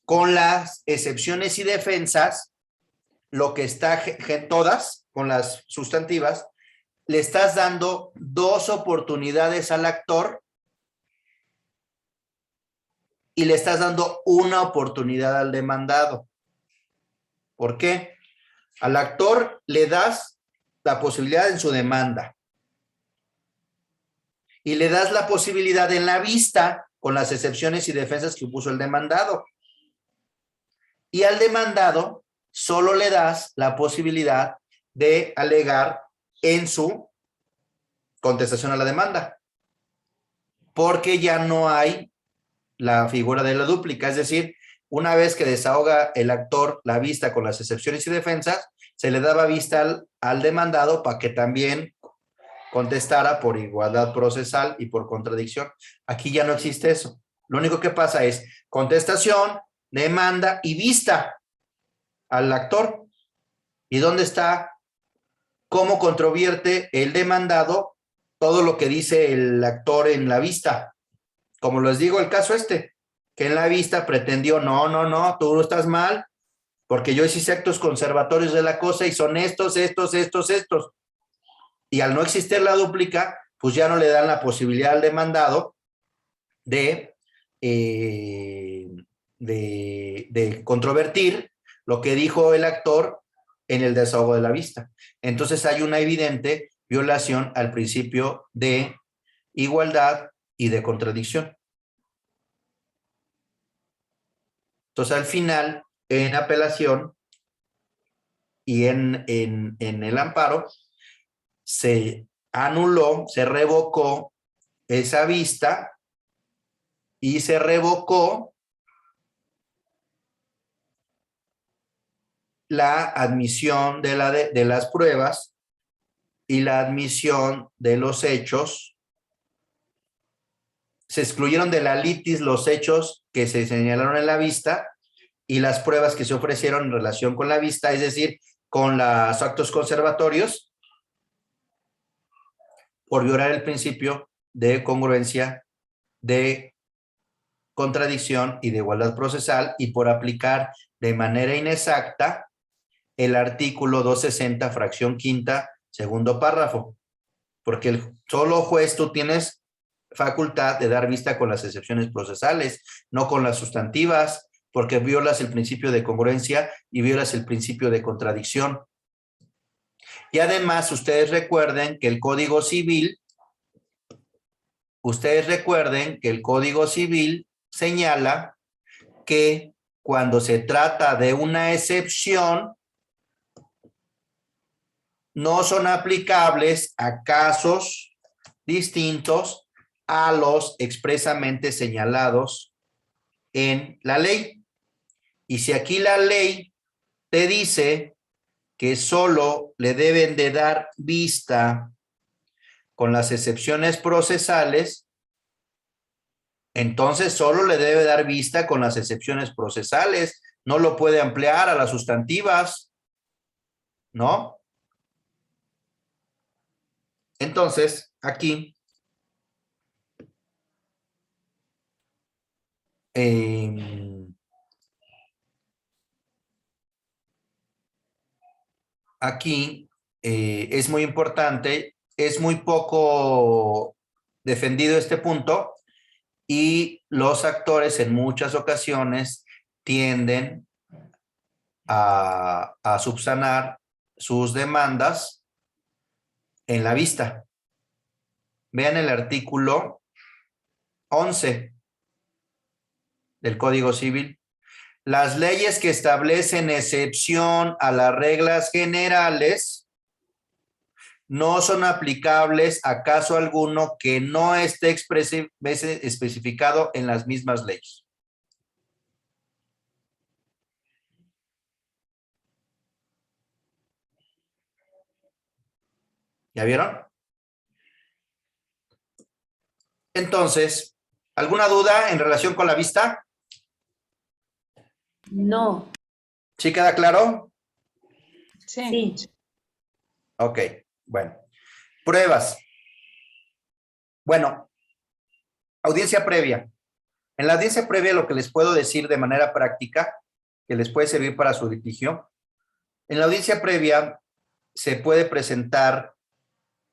con las excepciones y defensas, lo que está todas, con las sustantivas, le estás dando dos oportunidades al actor y le estás dando una oportunidad al demandado. ¿Por qué? Al actor le das la posibilidad en su demanda y le das la posibilidad en la vista con las excepciones y defensas que puso el demandado. Y al demandado solo le das la posibilidad de alegar en su contestación a la demanda, porque ya no hay la figura de la dúplica, es decir, una vez que desahoga el actor la vista con las excepciones y defensas, se le daba vista al demandado para que también contestara por igualdad procesal y por contradicción. Aquí ya no existe eso. Lo único que pasa es contestación, demanda y vista al actor. ¿Y dónde está? ¿Cómo controvierte el demandado todo lo que dice el actor en la vista? Como les digo, el caso que en la vista pretendió, no, tú estás mal, porque yo hice actos conservatorios de la cosa y son estos. Y al no existir la dúplica, pues ya no le dan la posibilidad al demandado de controvertir lo que dijo el actor en el desahogo de la vista. Entonces hay una evidente violación al principio de igualdad y de contradicción. Entonces, al final, en apelación y en el amparo, se anuló, se revocó esa vista y se revocó la admisión de las pruebas y la admisión de los hechos. Se excluyeron de la litis los hechos que se señalaron en la vista y las pruebas que se ofrecieron en relación con la vista, es decir, con los actos conservatorios, por violar el principio de congruencia, de contradicción y de igualdad procesal y por aplicar de manera inexacta el artículo 260, fracción quinta, segundo párrafo. Porque el solo juez, tú tienes facultad de dar vista con las excepciones procesales, no con las sustantivas, porque violas el principio de congruencia y violas el principio de contradicción. Y además, ustedes recuerden que el Código Civil señala que cuando se trata de una excepción, no son aplicables a casos distintos a los expresamente señalados en la ley. Y si aquí la ley te dice que solo le deben de dar vista con las excepciones procesales, entonces solo le debe dar vista con las excepciones procesales, no lo puede ampliar a las sustantivas, ¿no? Entonces, aquí, es muy importante, es muy poco defendido este punto y los actores en muchas ocasiones tienden a subsanar sus demandas en la vista. Vean el artículo 11 del Código Civil. Las leyes que establecen excepción a las reglas generales no son aplicables a caso alguno que no esté especificado en las mismas leyes. ¿Ya vieron? Entonces, ¿alguna duda en relación con la vista? No. ¿Sí queda claro? Sí. Ok, bueno. Pruebas. Bueno, audiencia previa. En la audiencia previa lo que les puedo decir de manera práctica, que les puede servir para su litigio, en la audiencia previa se puede presentar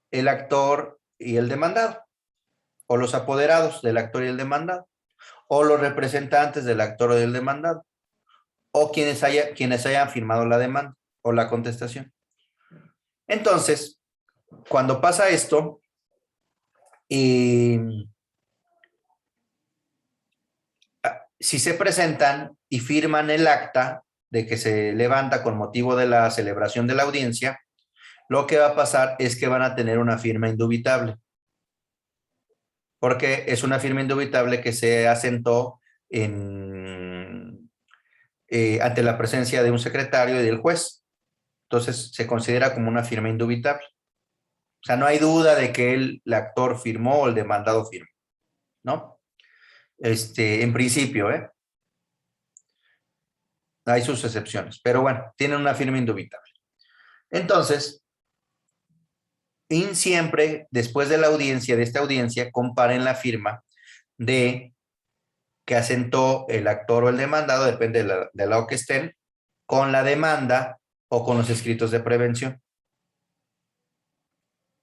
el actor y el demandado, o los apoderados del actor y el demandado, o los representantes del actor o del demandado, o quienes hayan firmado la demanda o la contestación. Entonces, cuando pasa esto, si se presentan y firman el acta de que se levanta con motivo de la celebración de la audiencia, lo que va a pasar es que van a tener una firma indubitable. Porque es una firma indubitable que se asentó ante la presencia de un secretario y del juez. Entonces se considera como una firma indubitable. O sea, no hay duda de que el actor firmó o el demandado firmó, ¿no? En principio, hay sus excepciones, pero bueno, tienen una firma indubitable. Entonces, siempre después de la audiencia, de esta audiencia, comparen la firma de que asentó el actor o el demandado, depende del lado que estén, con la demanda o con los escritos de prevención.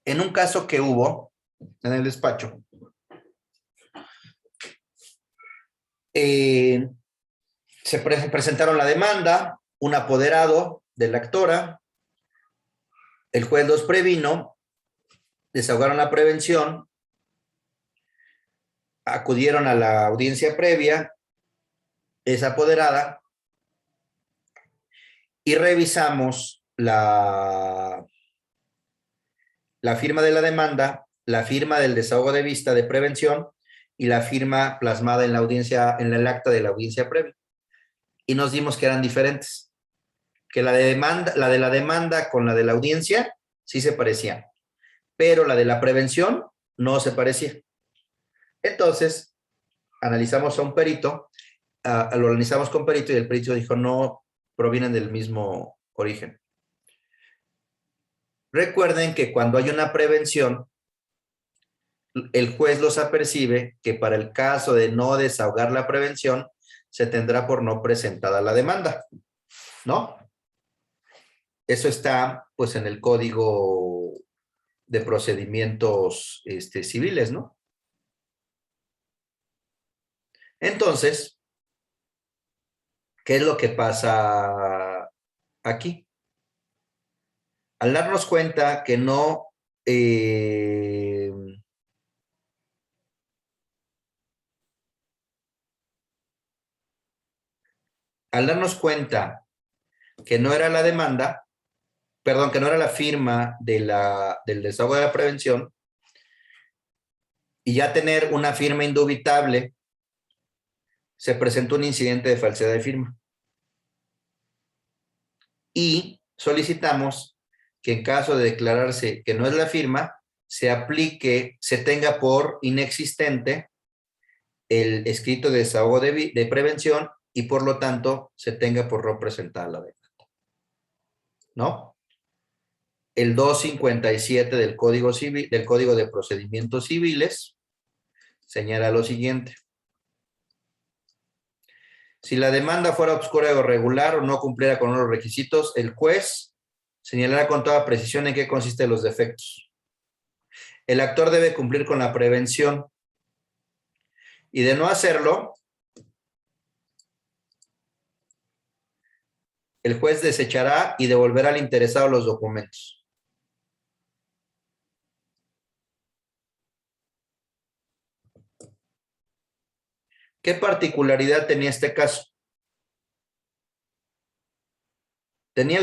En un caso que hubo en el despacho, se presentaron la demanda, un apoderado de la actora, el juez los previno, desahogaron la prevención, acudieron a la audiencia previa, es apoderada, y revisamos la firma de la demanda, la firma del desahogo de vista de prevención y la firma plasmada en la audiencia, en el acta de la audiencia previa. Y nos dimos que eran diferentes, que la de la demanda con la de la audiencia sí se parecían, pero la de la prevención no se parecía. Entonces, analizamos a un perito, lo analizamos con perito y el perito dijo no provienen del mismo origen. Recuerden que cuando hay una prevención, el juez los apercibe que para el caso de no desahogar la prevención, se tendrá por no presentada la demanda, ¿no? Eso está, pues, en el Código de Procedimientos civiles, ¿no? Entonces, ¿qué es lo que pasa aquí? Al darnos cuenta que no al darnos cuenta que no era la demanda, perdón, que no era la firma del desahogo de la prevención, y ya tener una firma indubitable, se presentó un incidente de falsedad de firma. Y solicitamos que en caso de declararse que no es la firma, se tenga por inexistente el escrito de desahogo de prevención y por lo tanto se tenga por no presentada la demanda. ¿No? El 257 del Código Civil, del Código de Procedimientos Civiles, señala lo siguiente. Si la demanda fuera obscura o irregular o no cumpliera con los requisitos, el juez señalará con toda precisión en qué consisten los defectos. El actor debe cumplir con la prevención y de no hacerlo, el juez desechará y devolverá al interesado los documentos. ¿Qué particularidad tenía este caso? Tenía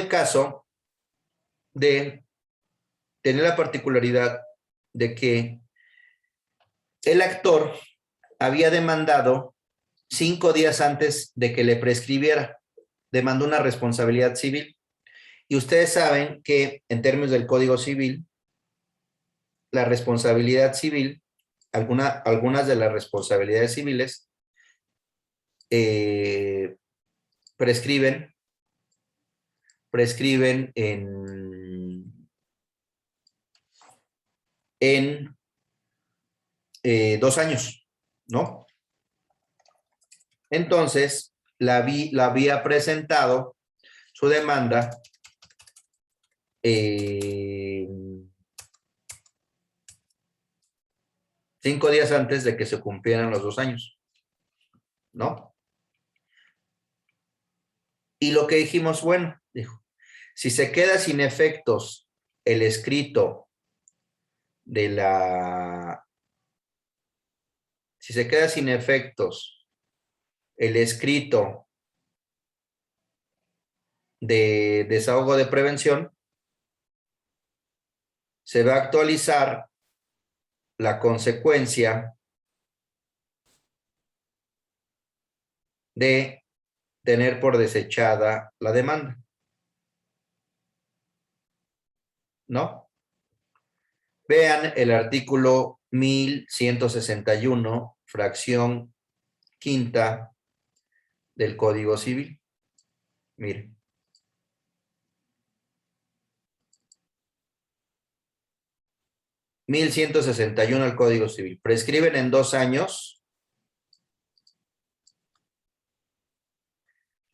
la particularidad de que el actor había demandado 5 días antes de que le prescribiera, demandó una responsabilidad civil. Y ustedes saben que en términos del Código Civil, la responsabilidad civil, algunas de las responsabilidades civiles prescriben en 2 años, ¿no? Entonces, la había presentado su demanda 5 días antes de que se cumplieran los 2 años, ¿no? Y lo que dijimos, bueno, dijo, si se queda sin efectos el escrito si se queda sin efectos el escrito de desahogo de prevención, se va a actualizar la consecuencia de tener por desechada la demanda, ¿no? Vean el artículo 1161, fracción quinta del Código Civil. Miren. (1161) del Código Civil. Prescriben en 2 años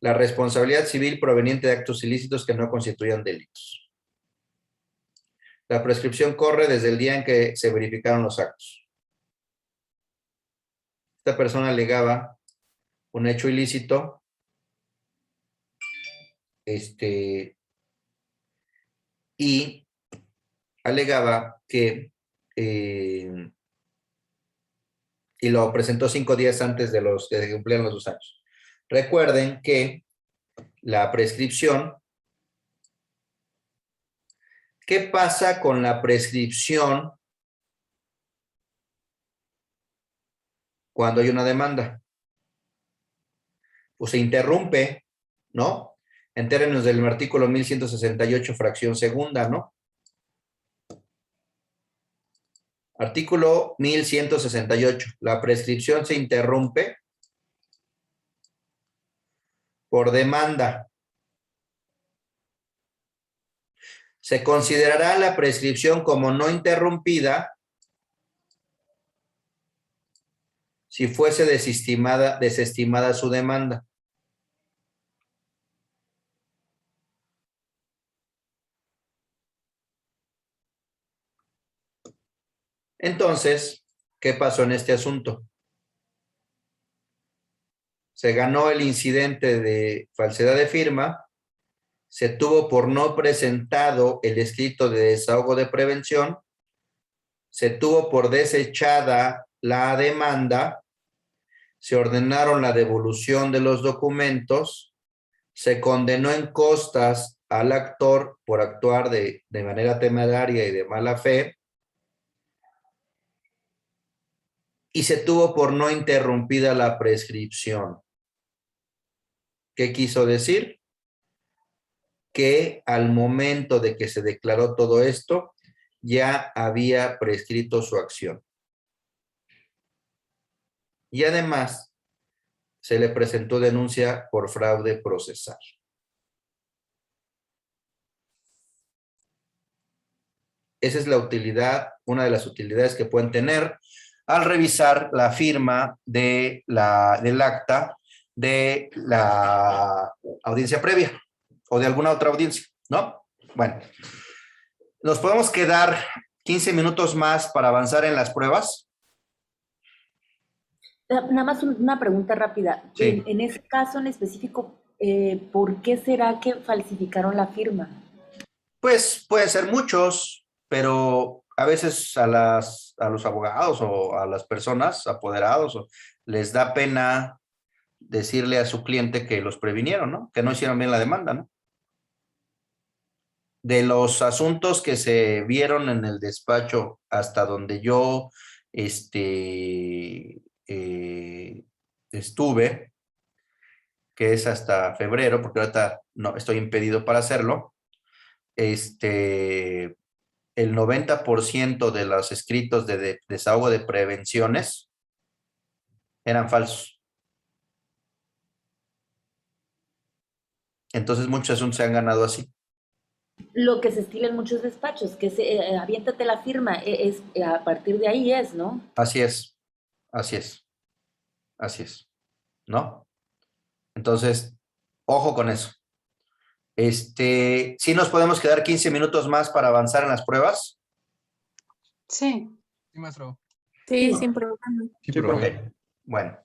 la responsabilidad civil proveniente de actos ilícitos que no constituyan delitos. La prescripción corre desde el día en que se verificaron los actos. Esta persona alegaba un hecho ilícito, y alegaba que, y lo presentó 5 días antes de que cumplieran los 2 años. Recuerden que la prescripción, ¿qué pasa con la prescripción cuando hay una demanda? Pues se interrumpe, ¿no? En términos del artículo 1168, fracción segunda, ¿no? Artículo 1168. La prescripción se interrumpe por demanda. Se considerará la prescripción como no interrumpida si fuese desestimada su demanda. Entonces, ¿qué pasó en este asunto? Se ganó el incidente de falsedad de firma, se tuvo por no presentado el escrito de desahogo de prevención, se tuvo por desechada la demanda, se ordenaron la devolución de los documentos se condenó en costas al actor por actuar de manera temeraria y de mala fe, y se tuvo por no interrumpida la prescripción. ¿Qué quiso decir? Que al momento de que se declaró todo esto, ya había prescrito su acción. Y además, se le presentó denuncia por fraude procesal. Esa es la utilidad, una de las utilidades que pueden tener al revisar la firma del acta de la audiencia previa o de alguna otra audiencia, ¿no? Bueno, nos podemos quedar 15 minutos más para avanzar en las pruebas. Nada más una pregunta rápida. Sí. En ese caso en específico, ¿por qué será que falsificaron la firma? Pues pueden ser muchos, pero a veces a los abogados o a las personas apoderados les da pena decirle a su cliente que los previnieron, ¿no? Que no hicieron bien la demanda, ¿no? De los asuntos que se vieron en el despacho hasta donde yo estuve, que es hasta febrero, porque ahorita no estoy impedido para hacerlo, el 90% de los escritos de desahogo de prevenciones eran falsos. Entonces muchos asuntos se han ganado así. Lo que se estila en muchos despachos, que aviéntate la firma, a partir de ahí es, ¿no? Así es, así es, así es, ¿no? Entonces, ojo con eso. ¿Sí nos podemos quedar 15 minutos más para avanzar en las pruebas? Sí. Sí, maestro. Sí, sin problema. Sí, profe. Ok. Bueno,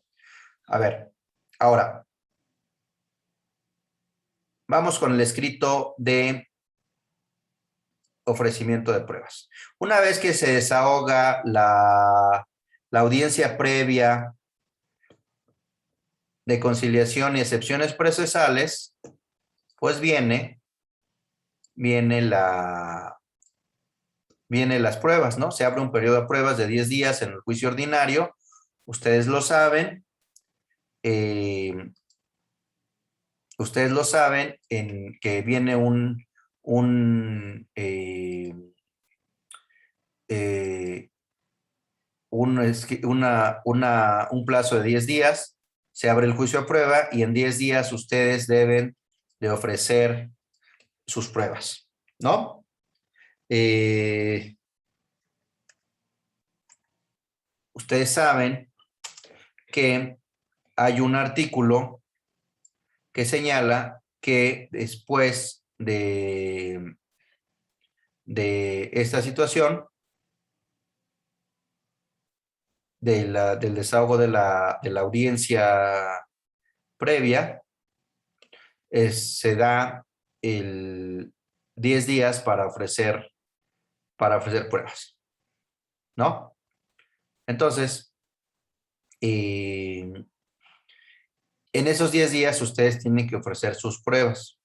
a ver, ahora, vamos con el escrito de ofrecimiento de pruebas. Una vez que se desahoga la audiencia previa de conciliación y excepciones procesales, pues vienen las pruebas, ¿no? Se abre un periodo de pruebas de 10 días en el juicio ordinario. Ustedes lo saben. Ustedes lo saben, en que viene un plazo de 10 días, se abre el juicio a prueba y en 10 días ustedes deben de ofrecer sus pruebas, ¿no? Ustedes saben que hay un artículo que señala que después de esta situación, del desahogo de la audiencia previa, se da 10 días para ofrecer pruebas, ¿no? Entonces, en esos 10 días ustedes tienen que ofrecer sus pruebas.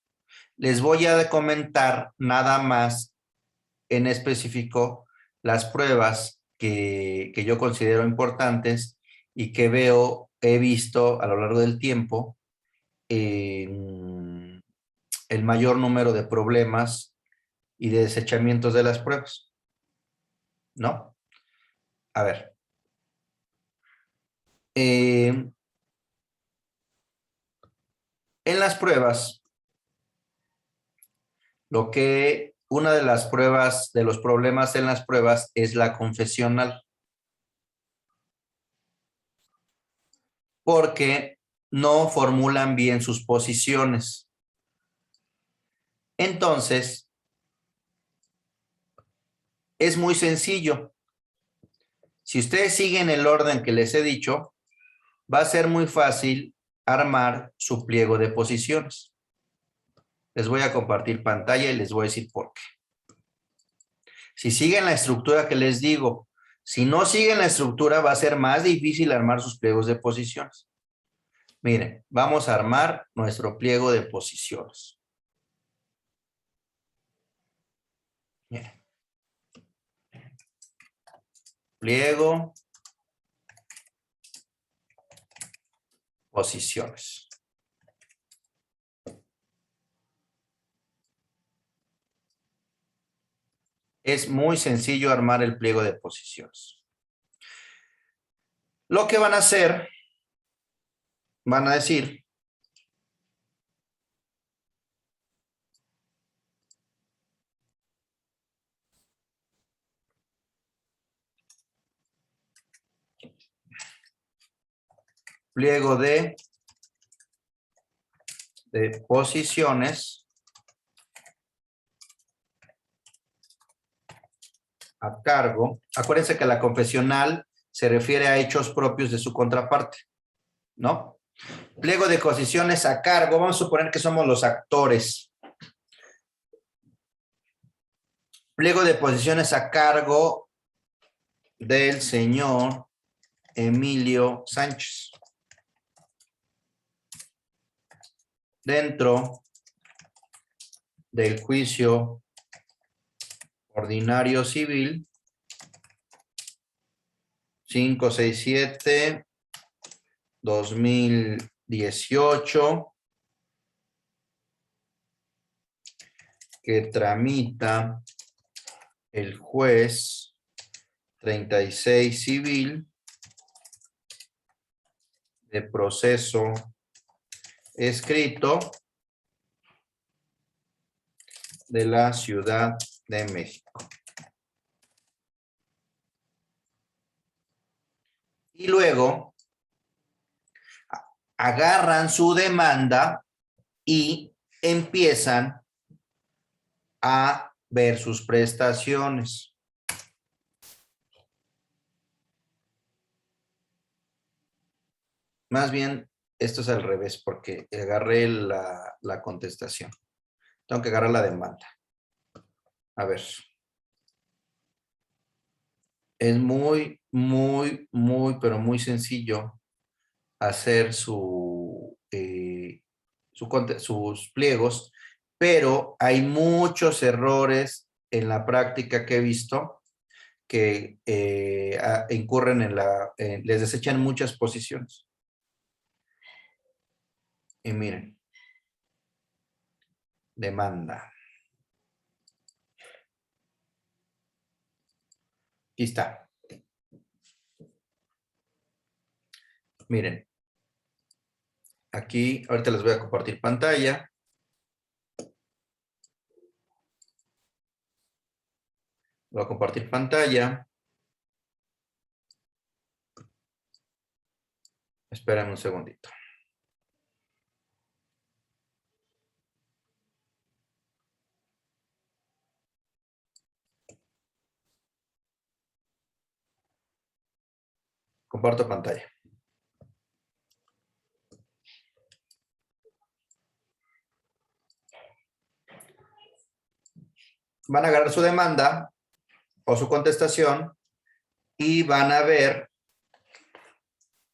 Les voy a comentar nada más en específico las pruebas que yo considero importantes y que he visto a lo largo del tiempo el mayor número de problemas y de desechamientos de las pruebas, ¿no? A ver. En las pruebas, una de las pruebas, de los problemas en las pruebas es la confesional. Porque no formulan bien sus posiciones. Entonces, es muy sencillo. Si ustedes siguen el orden que les he dicho, va a ser muy fácil armar su pliego de posiciones. Les voy a compartir pantalla y les voy a decir por qué. Si siguen la estructura que les digo, si no siguen la estructura, va a ser más difícil armar sus pliegos de posiciones. Miren, vamos a armar nuestro pliego de posiciones. Miren. Pliego, posiciones. Es muy sencillo armar el pliego de posiciones. Lo que van a hacer, van a decir, pliego de posiciones a cargo. Acuérdense que la confesional se refiere a hechos propios de su contraparte, ¿no? Pliego de posiciones a cargo, vamos a suponer que somos los actores. Pliego de posiciones a cargo del señor Emilio Sánchez. Dentro del juicio ordinario civil 567-2018 que tramita el juez 36 civil de proceso escrito de la Ciudad de México. Y luego agarran su demanda y empiezan a ver sus prestaciones. Más bien, esto es al revés porque agarré la contestación. Tengo que agarrar la demanda. A ver. Es muy, pero muy sencillo hacer sus pliegos, pero hay muchos errores en la práctica que he visto que incurren les desechan muchas posiciones. Y miren, demanda. Aquí está. Miren. Aquí, ahorita les voy a compartir pantalla. Voy a compartir pantalla. Esperen un segundito. Comparto pantalla. Van a agarrar su demanda o su contestación y van a ver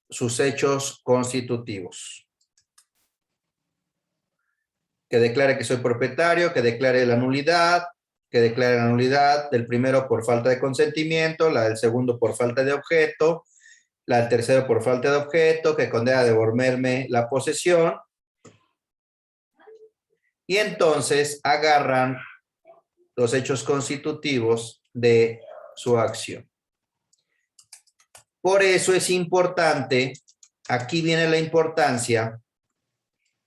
sus hechos constitutivos. Que declare que soy propietario, que declare la nulidad, que declare la nulidad del primero por falta de consentimiento, la del segundo por falta de objeto, la del tercero por falta de objeto, que condena a devolverme la posesión. Y entonces agarran los hechos constitutivos de su acción. Por eso es importante, aquí viene la importancia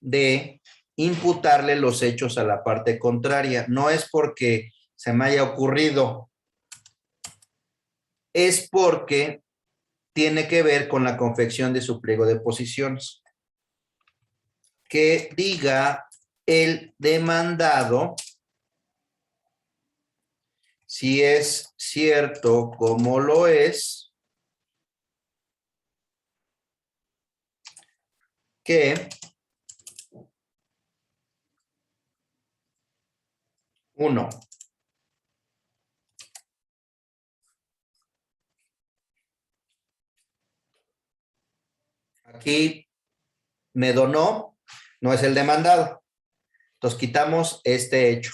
de imputarle los hechos a la parte contraria. No es porque se me haya ocurrido, es porque tiene que ver con la confección de su pliego de posiciones. Que diga el demandado si es cierto como lo es, que uno, aquí me donó, no es el demandado. Entonces quitamos este hecho.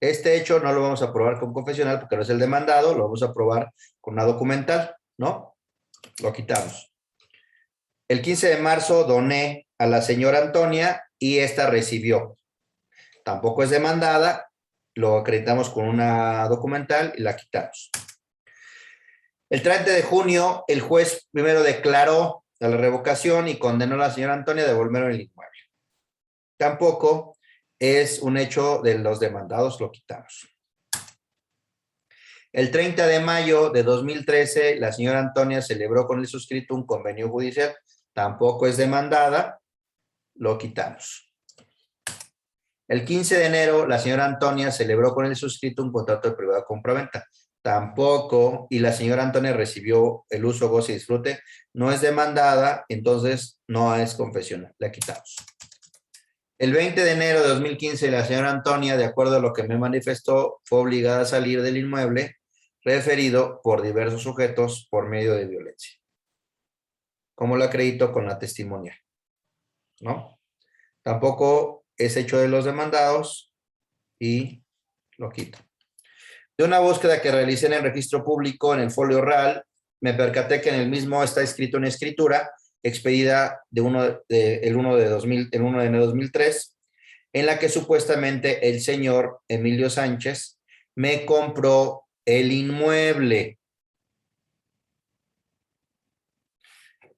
Este hecho no lo vamos a probar con confesional porque no es el demandado, lo vamos a probar con una documental, ¿no? Lo quitamos. El 15 de marzo doné a la señora Antonia y esta recibió. Tampoco es demandada, lo acreditamos con una documental y la quitamos. El 30 de junio, el juez primero declaró la revocación y condenó a la señora Antonia a devolver el inmueble. Tampoco es un hecho de los demandados, lo quitamos. El 30 de mayo de 2013, la señora Antonia celebró con el suscrito un convenio judicial. Tampoco es demandada, lo quitamos. El 15 de enero, la señora Antonia celebró con el suscrito un contrato de privada compraventa. Tampoco, y la señora Antonia recibió el uso, goce y disfrute. No es demandada, entonces no es confesional, la quitamos. El 20 de enero de 2015, la señora Antonia, de acuerdo a lo que me manifestó, fue obligada a salir del inmueble referido por diversos sujetos por medio de violencia. ¿Cómo lo acredito? Con la testimonial, ¿no? Tampoco es hecho de los demandados y lo quito. De una búsqueda que realicé en el registro público, en el folio real, me percaté que en el mismo está escrito una escritura expedida el 1 de enero de 2003, en la que supuestamente el señor Emilio Sánchez me compró el inmueble.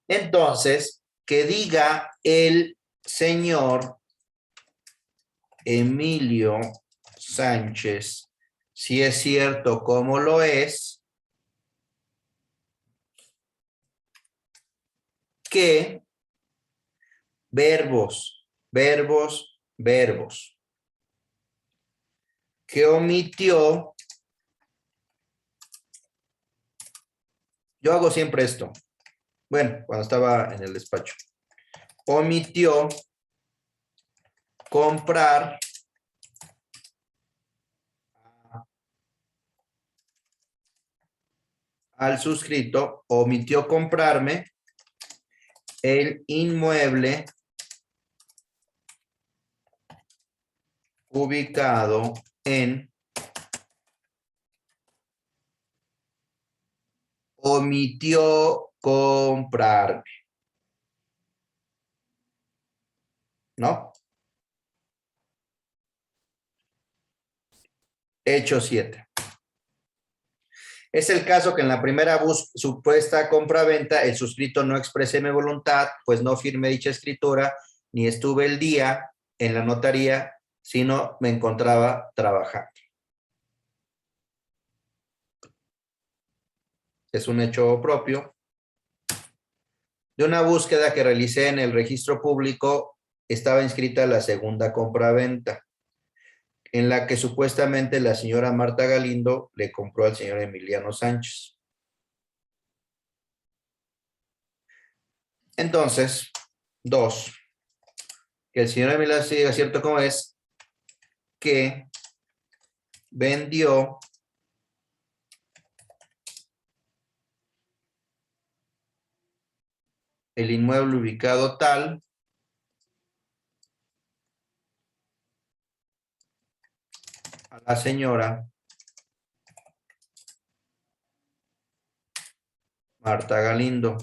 Entonces, que diga el señor Emilio Sánchez, si es cierto como lo es, que verbos, que omitió. Yo hago siempre esto. Bueno, cuando estaba en el despacho. Omitió comprar al suscrito, omitió comprarme el inmueble ubicado en, omitió comprarme, ¿no? Hecho 7. Es el caso que en la primera supuesta compra-venta el suscrito no expresé mi voluntad, pues no firmé dicha escritura, ni estuve el día en la notaría, sino me encontraba trabajando. Es un hecho propio. De una búsqueda que realicé en el registro público, estaba inscrita la segunda compra-venta, en la que supuestamente la señora Marta Galindo le compró al señor Emiliano Sánchez. Entonces, 2, que el señor Emiliano diga cierto como es, que vendió el inmueble ubicado tal a la señora Marta Galindo.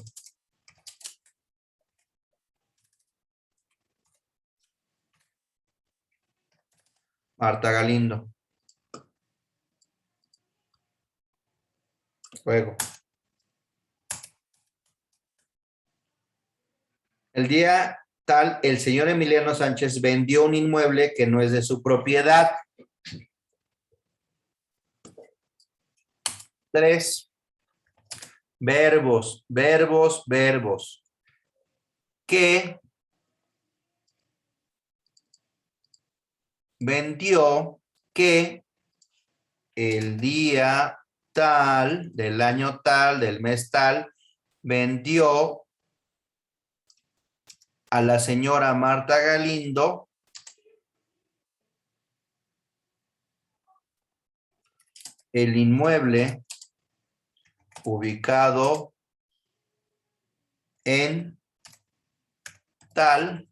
Marta Galindo. Luego. El día tal, el señor Emiliano Sánchez vendió un inmueble que no es de su propiedad. 3. Verbos. Que vendió, que el día tal, del año tal, del mes tal, vendió a la señora Marta Galindo el inmueble ubicado en tal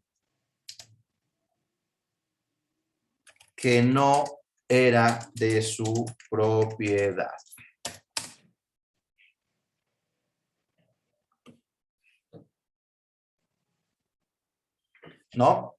que no era de su propiedad. ¿No?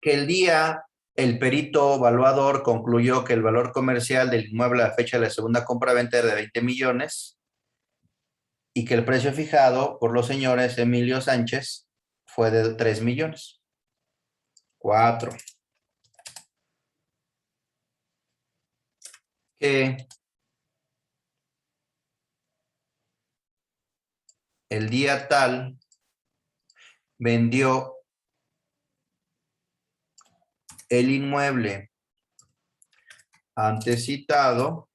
Que el día el perito evaluador concluyó que el valor comercial del inmueble a la fecha de la segunda compraventa era de 20 millones y que el precio fijado por los señores Emilio Sánchez fue de 3 millones. 4. Que el día tal vendió el inmueble antes citado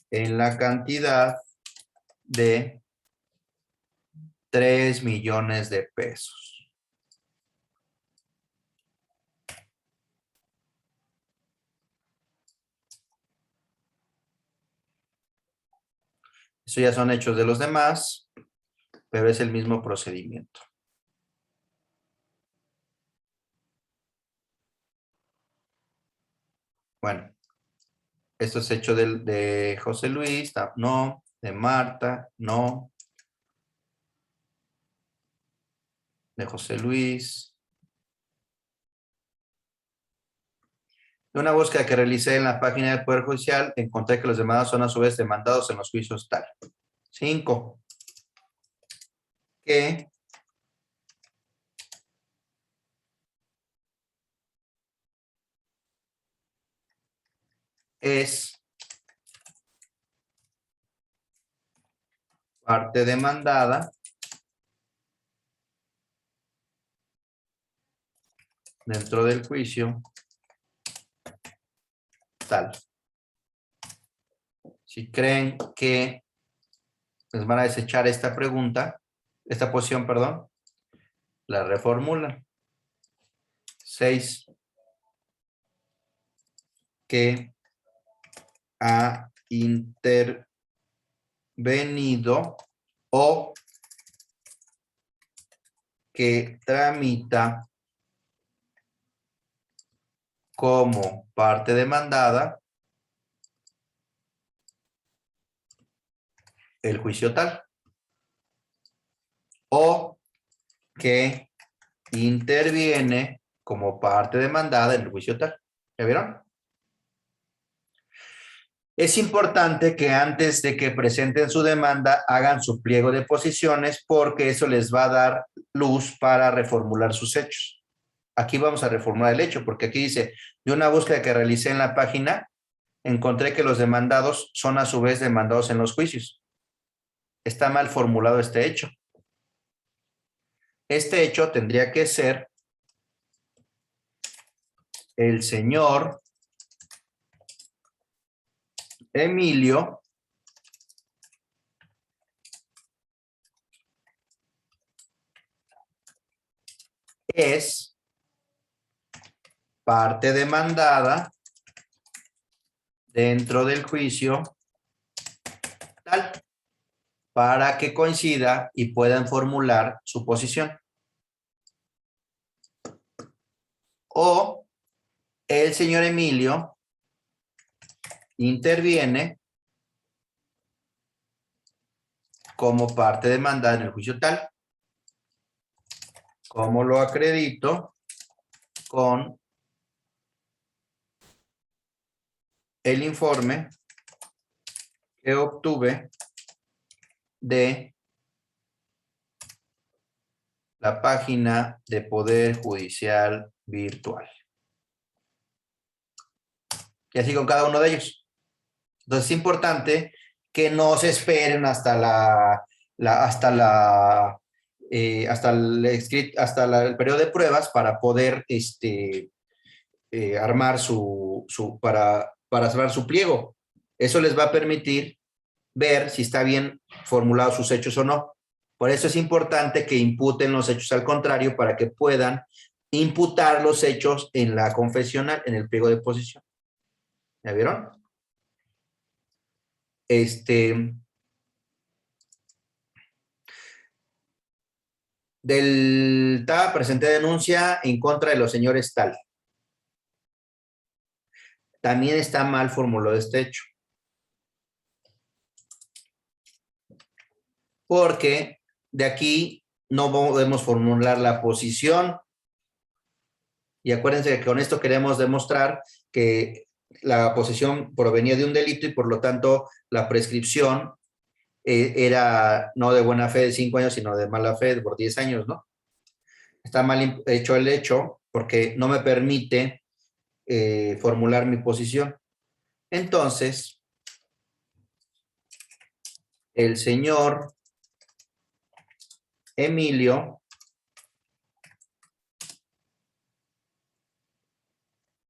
en la cantidad de 3 millones de pesos. Eso ya son hechos de los demás, pero es el mismo procedimiento. Bueno, esto es hecho de José Luis, no, de Marta, no, de José Luis. De una búsqueda que realicé en la página del Poder Judicial, encontré que los demandados son a su vez demandados en los juicios tal. 5. Que es parte demandada dentro del juicio tal. Si creen que les van a desechar esta pregunta, esta posición, perdón, la reformulan. 6. Que ha intervenido o que tramita como parte demandada el juicio tal o que interviene como parte demandada en el juicio tal. ¿Ya vieron? Es importante que antes de que presenten su demanda hagan su pliego de posiciones porque eso les va a dar luz para reformular sus hechos. Aquí vamos a reformular el hecho porque aquí dice, de una búsqueda que realicé en la página, encontré que los demandados son a su vez demandados en los juicios. Está mal formulado este hecho. Este hecho tendría que ser el señor Emilio es parte demandada dentro del juicio tal para que coincida y puedan formular su posición. O el señor Emilio interviene como parte demandada en el juicio tal. ¿Cómo lo acredito? Con el informe que obtuve de la página de Poder Judicial Virtual. Y así con cada uno de ellos. Entonces es importante que no se esperen hasta el periodo de pruebas para poder armar para cerrar su pliego. Eso les va a permitir ver si está bien formulados sus hechos o no. Por eso es importante que imputen los hechos al contrario para que puedan imputar los hechos en la confesional, en el pliego de posición. ¿Ya vieron? Presenté denuncia en contra de los señores tal. También está mal formulado este hecho. Porque de aquí no podemos formular la posición. Y acuérdense que con esto queremos demostrar que la posición provenía de un delito y por lo tanto la prescripción era no de buena fe de 5 años, sino de mala fe por 10 años, ¿no? Está mal hecho el hecho porque no me permite formular mi posición. Entonces, el señor Emilio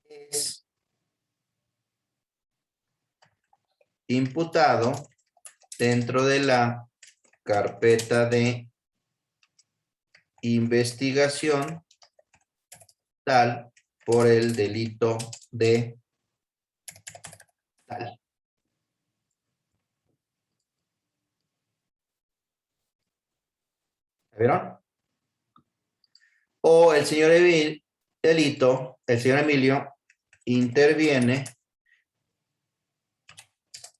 es imputado dentro de la carpeta de investigación tal por el delito de tal. ¿Vieron? O el señor el señor Emilio interviene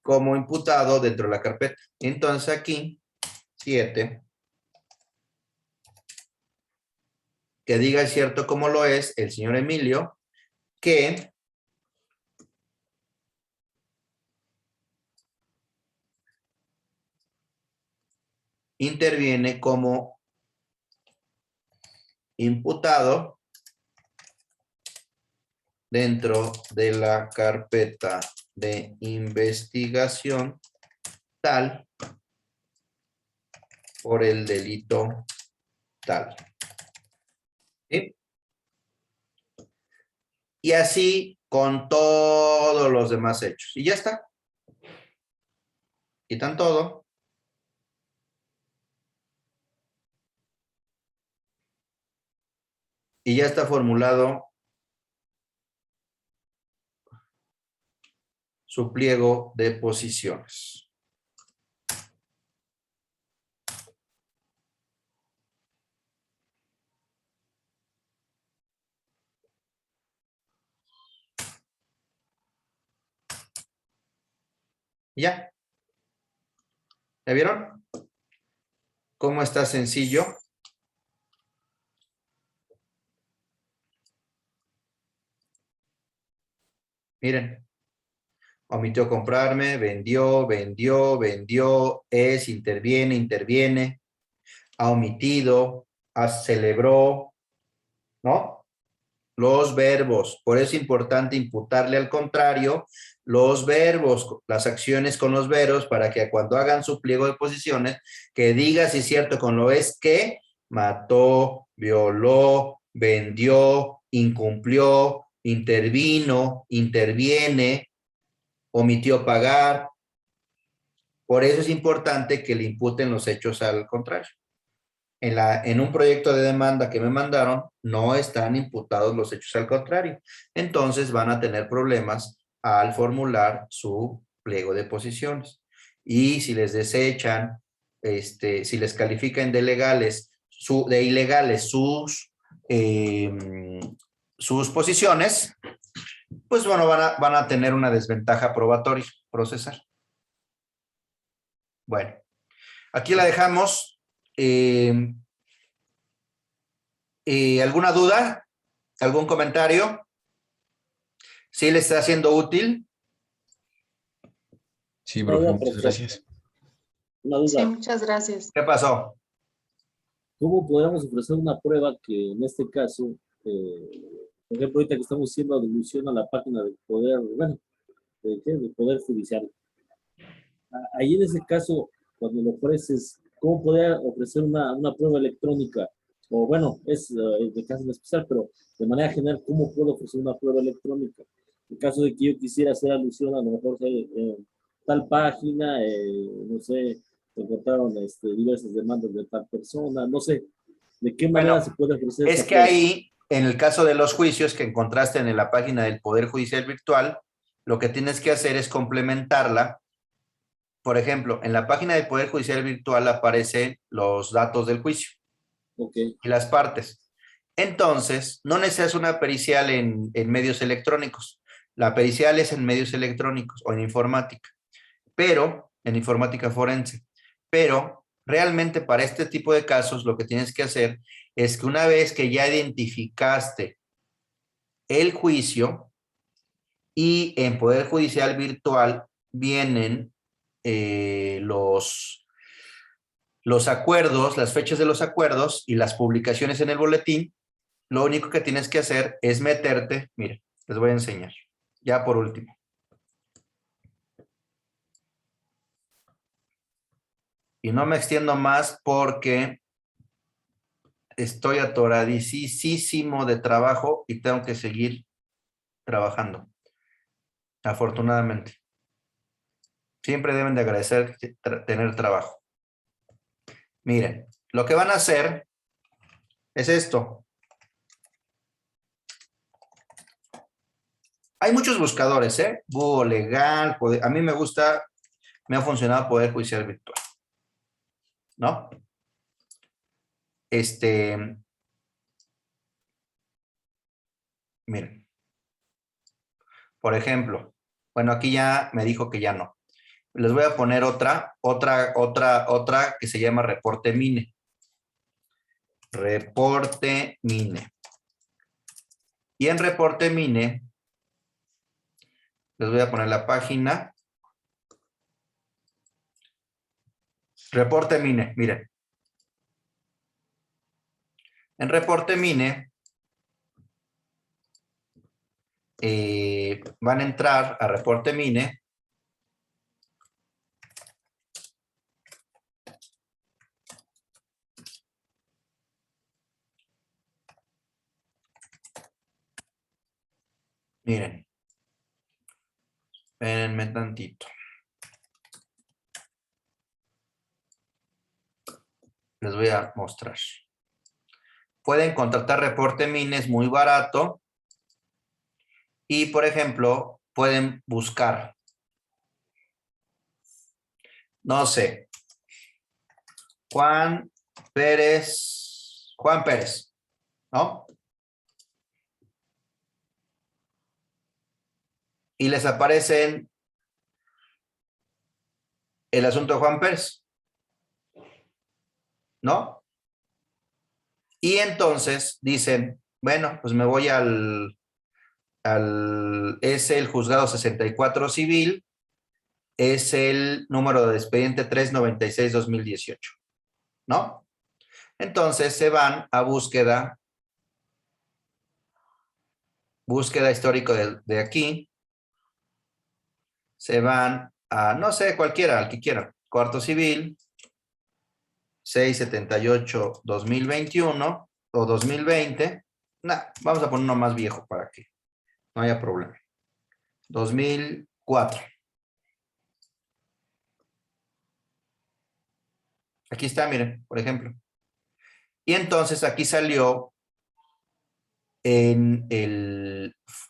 como imputado dentro de la carpeta. Entonces aquí, 7, que diga el cierto como lo es el señor Emilio, que interviene como imputado dentro de la carpeta de investigación tal por el delito tal. ¿Sí? Y así con todos los demás hechos. Y ya está. Quitan todo. Y ya está formulado su pliego de posiciones. ¿Ya? ¿Ya vieron? ¿Cómo está sencillo? Miren. Omitió comprarme, vendió, interviene, ha omitido, celebró, ¿no? Los verbos. Por eso es importante imputarle al contrario los verbos, las acciones con los verbos, para que cuando hagan su pliego de posiciones, que diga si es cierto con lo es que mató, violó, vendió, incumplió, intervino, interviene, omitió pagar. Por eso es importante que le imputen los hechos al contrario. En un proyecto de demanda que me mandaron, no están imputados los hechos al contrario. Entonces van a tener problemas al formular su pliego de posiciones. Y si les desechan, si les califican de ilegales sus posiciones, pues bueno, van a tener una desventaja probatoria, procesal. Bueno, aquí la dejamos. ¿Alguna duda? ¿Algún comentario? ¿Sí le está haciendo útil? Sí, profe, muchas gracias. Una duda. Sí, muchas gracias. ¿Qué pasó? ¿Cómo podríamos ofrecer una prueba que en este caso, por ejemplo, ahorita que estamos haciendo alusión a la página del Poder, bueno, del Poder Judicial? Ahí en ese caso, cuando lo ofreces, ¿cómo podría ofrecer una prueba electrónica? O bueno, es de caso en especial, pero de manera general, ¿cómo puedo ofrecer una prueba electrónica? En caso de que yo quisiera hacer alusión a lo mejor tal página, no sé, se encontraron diversas demandas de tal persona, no sé, ¿de qué manera se puede ofrecer es esa que prueba? ahí En el caso de los juicios que encontraste en la página del Poder Judicial Virtual, lo que tienes que hacer es complementarla. Por ejemplo, en la página del Poder Judicial Virtual aparecen los datos del juicio Ok, y las partes. Entonces, no necesitas una pericial en medios electrónicos. La pericial es en medios electrónicos o en informática, pero en informática forense. Pero realmente para este tipo de casos lo que tienes que hacer es que una vez que ya identificaste el juicio y en Poder Judicial Virtual vienen los acuerdos, las fechas de los acuerdos y las publicaciones en el boletín, lo único que tienes que hacer es meterte, mire, les voy a enseñar, ya por último. Y no me extiendo más porque estoy atoradísimo de trabajo y tengo que seguir trabajando, afortunadamente. Siempre deben de agradecer tener trabajo. Miren, lo que van a hacer es esto. Hay muchos buscadores, ¿eh? Google Legal, a mí me gusta, me ha funcionado Poder Judicial Virtual, ¿no? Miren, por ejemplo, bueno, aquí ya me dijo que ya no. Les voy a poner otra que se llama Reporte Mine. Reporte Mine. Y en Reporte Mine, les voy a poner la página. Reporte Mine, miren. En Reporte Mine, van a entrar a Reporte Mine. Miren. Espérenme tantito. Les voy a mostrar. Pueden contratar Reporte Mine, es muy barato. Y, por ejemplo, pueden buscar. No sé. Juan Pérez, ¿no? Y les aparecen el asunto de Juan Pérez, ¿no? Y entonces dicen, bueno, pues me voy es el juzgado 64 civil, es el número de expediente 396-2018, ¿no? Entonces se van a búsqueda histórico de aquí, se van a, no sé, cualquiera, al que quieran, cuarto civil, 678-2021 o 2020. Nah, vamos a poner uno más viejo para que no haya problema. 2004. Aquí está, miren, por ejemplo. Y entonces aquí salió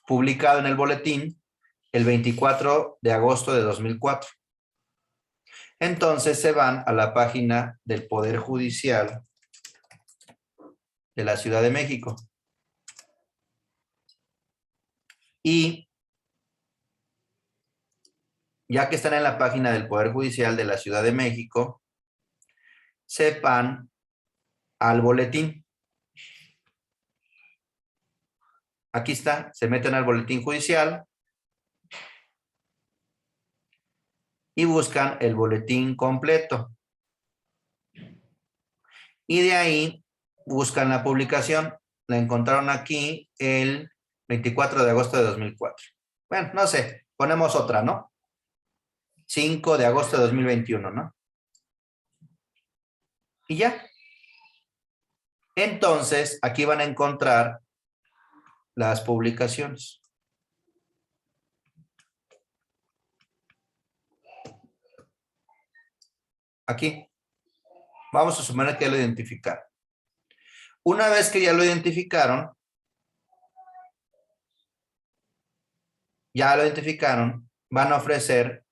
publicado en el boletín el 24 de agosto de 2004. Entonces se van a la página del Poder Judicial de la Ciudad de México. Y ya que están en la página del Poder Judicial de la Ciudad de México, sepan al boletín. Aquí está, se meten al boletín judicial y buscan el boletín completo. Y de ahí buscan la publicación. La encontraron aquí el 24 de agosto de 2004. Bueno, no sé, ponemos otra, ¿no? 5 de agosto de 2021, ¿no? Y ya. Entonces, aquí van a encontrar las publicaciones. Aquí. Vamos a suponer que ya lo identificaron. Una vez que ya lo identificaron, ya lo identificaron, van a ofrecer,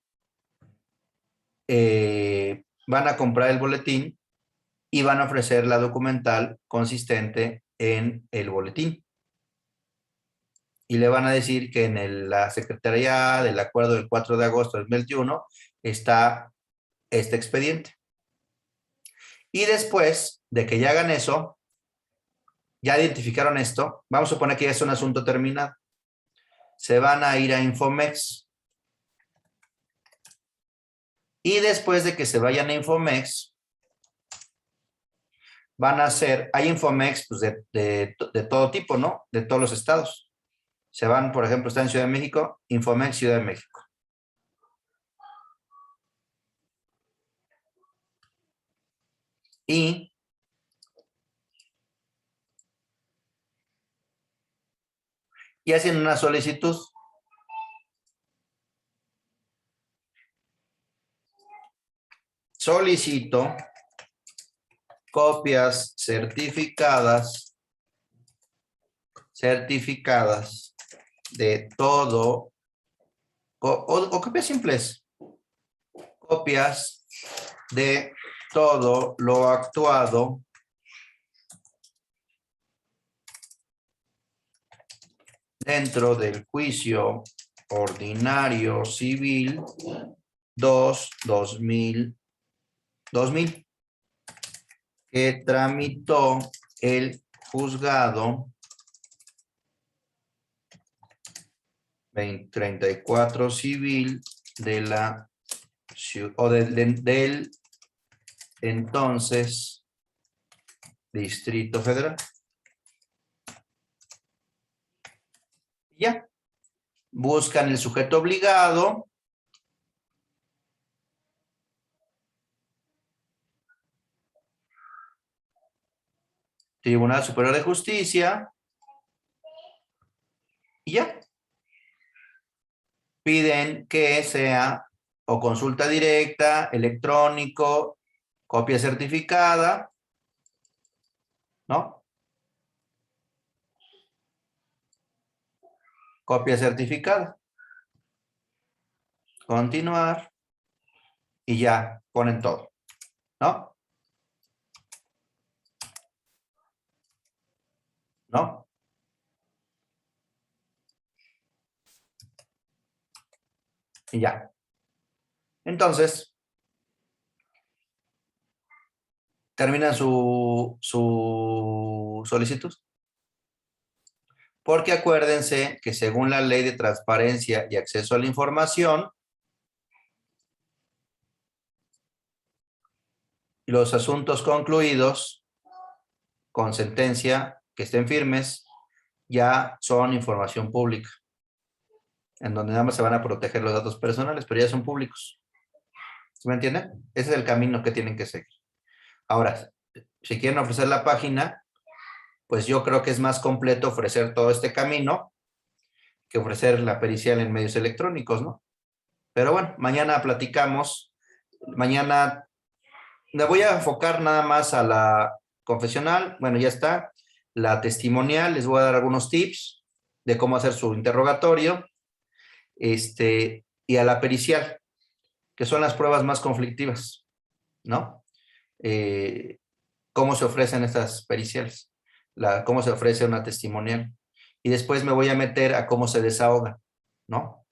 van a comprar el boletín y van a ofrecer la documental consistente en el boletín. Y le van a decir que en la Secretaría del Acuerdo del 4 de agosto del 2021 está este expediente. Y después de que ya hagan eso, ya identificaron esto, vamos a suponer que ya es un asunto terminado. Se van a ir a Infomex. Y después de que se vayan a Infomex, van a hacer, hay Infomex pues, de todo tipo, ¿no? De todos los estados. Se van, por ejemplo, está en Ciudad de México, Infomex Ciudad de México. Y hacen una solicitud. Solicito copias certificadas de todo, o copias simples, copias de todo lo actuado dentro del juicio ordinario civil 2000 que tramitó el juzgado 34 civil de la o del entonces Distrito Federal. Ya. Buscan el sujeto obligado. Tribunal Superior de Justicia. Y ya. Piden que sea o consulta directa, electrónico, copia certificada, ¿no? Copia certificada. Continuar. Y ya ponen todo, ¿no? ¿No? Y ya. Entonces, terminan su solicitud. Porque acuérdense que según la Ley de Transparencia y Acceso a la Información, los asuntos concluidos con sentencia que estén firmes ya son información pública, en donde nada más se van a proteger los datos personales, pero ya son públicos. ¿Sí me entienden? Ese es el camino que tienen que seguir. Ahora, si quieren ofrecer la página, pues yo creo que es más completo ofrecer todo este camino que ofrecer la pericial en medios electrónicos, ¿no? Pero bueno, mañana platicamos. Mañana me voy a enfocar nada más a la confesional. Bueno, ya está. La testimonial, les voy a dar algunos tips de cómo hacer su interrogatorio. Y a la pericial, que son las pruebas más conflictivas, ¿no? Cómo se ofrecen estas periciales, cómo se ofrece una testimonial. Y después me voy a meter a cómo se desahoga, ¿no?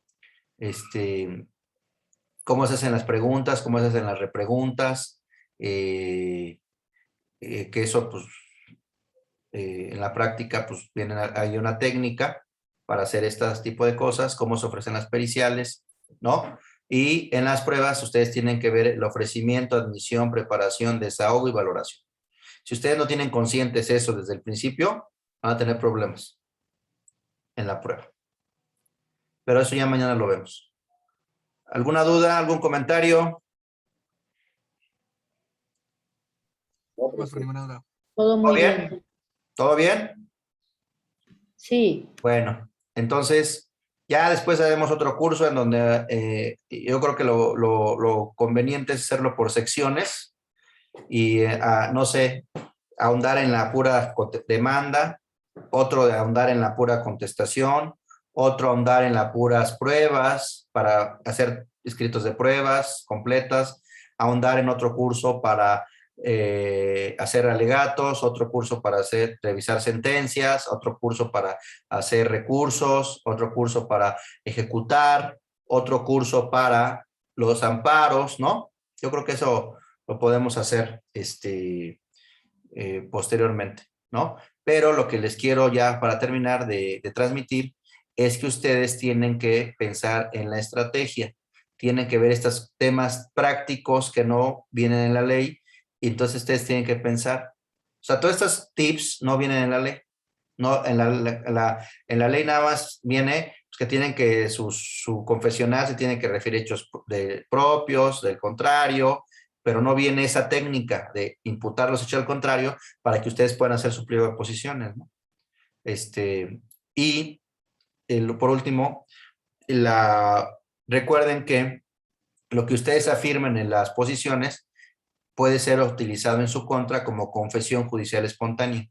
Cómo se hacen las preguntas, cómo se hacen las repreguntas, que eso, pues, en la práctica, pues, hay una técnica para hacer este tipo de cosas, cómo se ofrecen las periciales, ¿no? Y en las pruebas ustedes tienen que ver el ofrecimiento, admisión, preparación, desahogo y valoración. Si ustedes no tienen conscientes eso desde el principio, van a tener problemas en la prueba. Pero eso ya mañana lo vemos. ¿Alguna duda? ¿Algún comentario? Todo muy bien? bien. ¿Todo bien? Sí. Bueno, entonces ya después haremos otro curso en donde yo creo que lo conveniente es hacerlo por secciones y no sé, ahondar en la pura demanda, otro de ahondar en la pura contestación, otro ahondar en las puras pruebas para hacer escritos de pruebas completas, ahondar en otro curso para hacer alegatos, otro curso para revisar sentencias, otro curso para hacer recursos, otro curso para ejecutar, otro curso para los amparos, ¿no? Yo creo que eso lo podemos hacer posteriormente, ¿no? Pero lo que les quiero ya para terminar de transmitir es que ustedes tienen que pensar en la estrategia, tienen que ver estos temas prácticos que no vienen en la ley, y entonces ustedes tienen que pensar, o sea, todos estos tips no vienen en la ley, no, en la ley nada más viene pues, que tienen que, su confesional se tiene que referir a hechos propios, del contrario, pero no viene esa técnica de imputar los hechos al contrario para que ustedes puedan hacer su pliego de posiciones, ¿no? Y por último, recuerden que lo que ustedes afirmen en las posiciones puede ser utilizado en su contra como confesión judicial espontánea.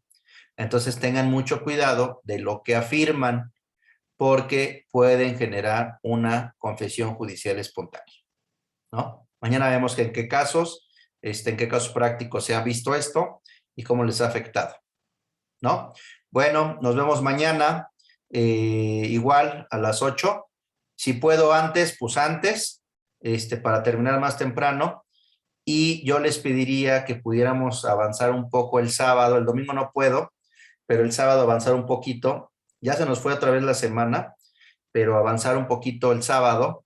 Entonces tengan mucho cuidado de lo que afirman porque pueden generar una confesión judicial espontánea, ¿no? Mañana vemos en qué casos prácticos se ha visto esto y cómo les ha afectado, ¿no? Bueno, nos vemos mañana, igual a las 8. Si puedo antes, pues antes, para terminar más temprano. Y yo les pediría que pudiéramos avanzar un poco el sábado. El domingo no puedo, pero el sábado avanzar un poquito. Ya se nos fue otra vez la semana, pero avanzar un poquito el sábado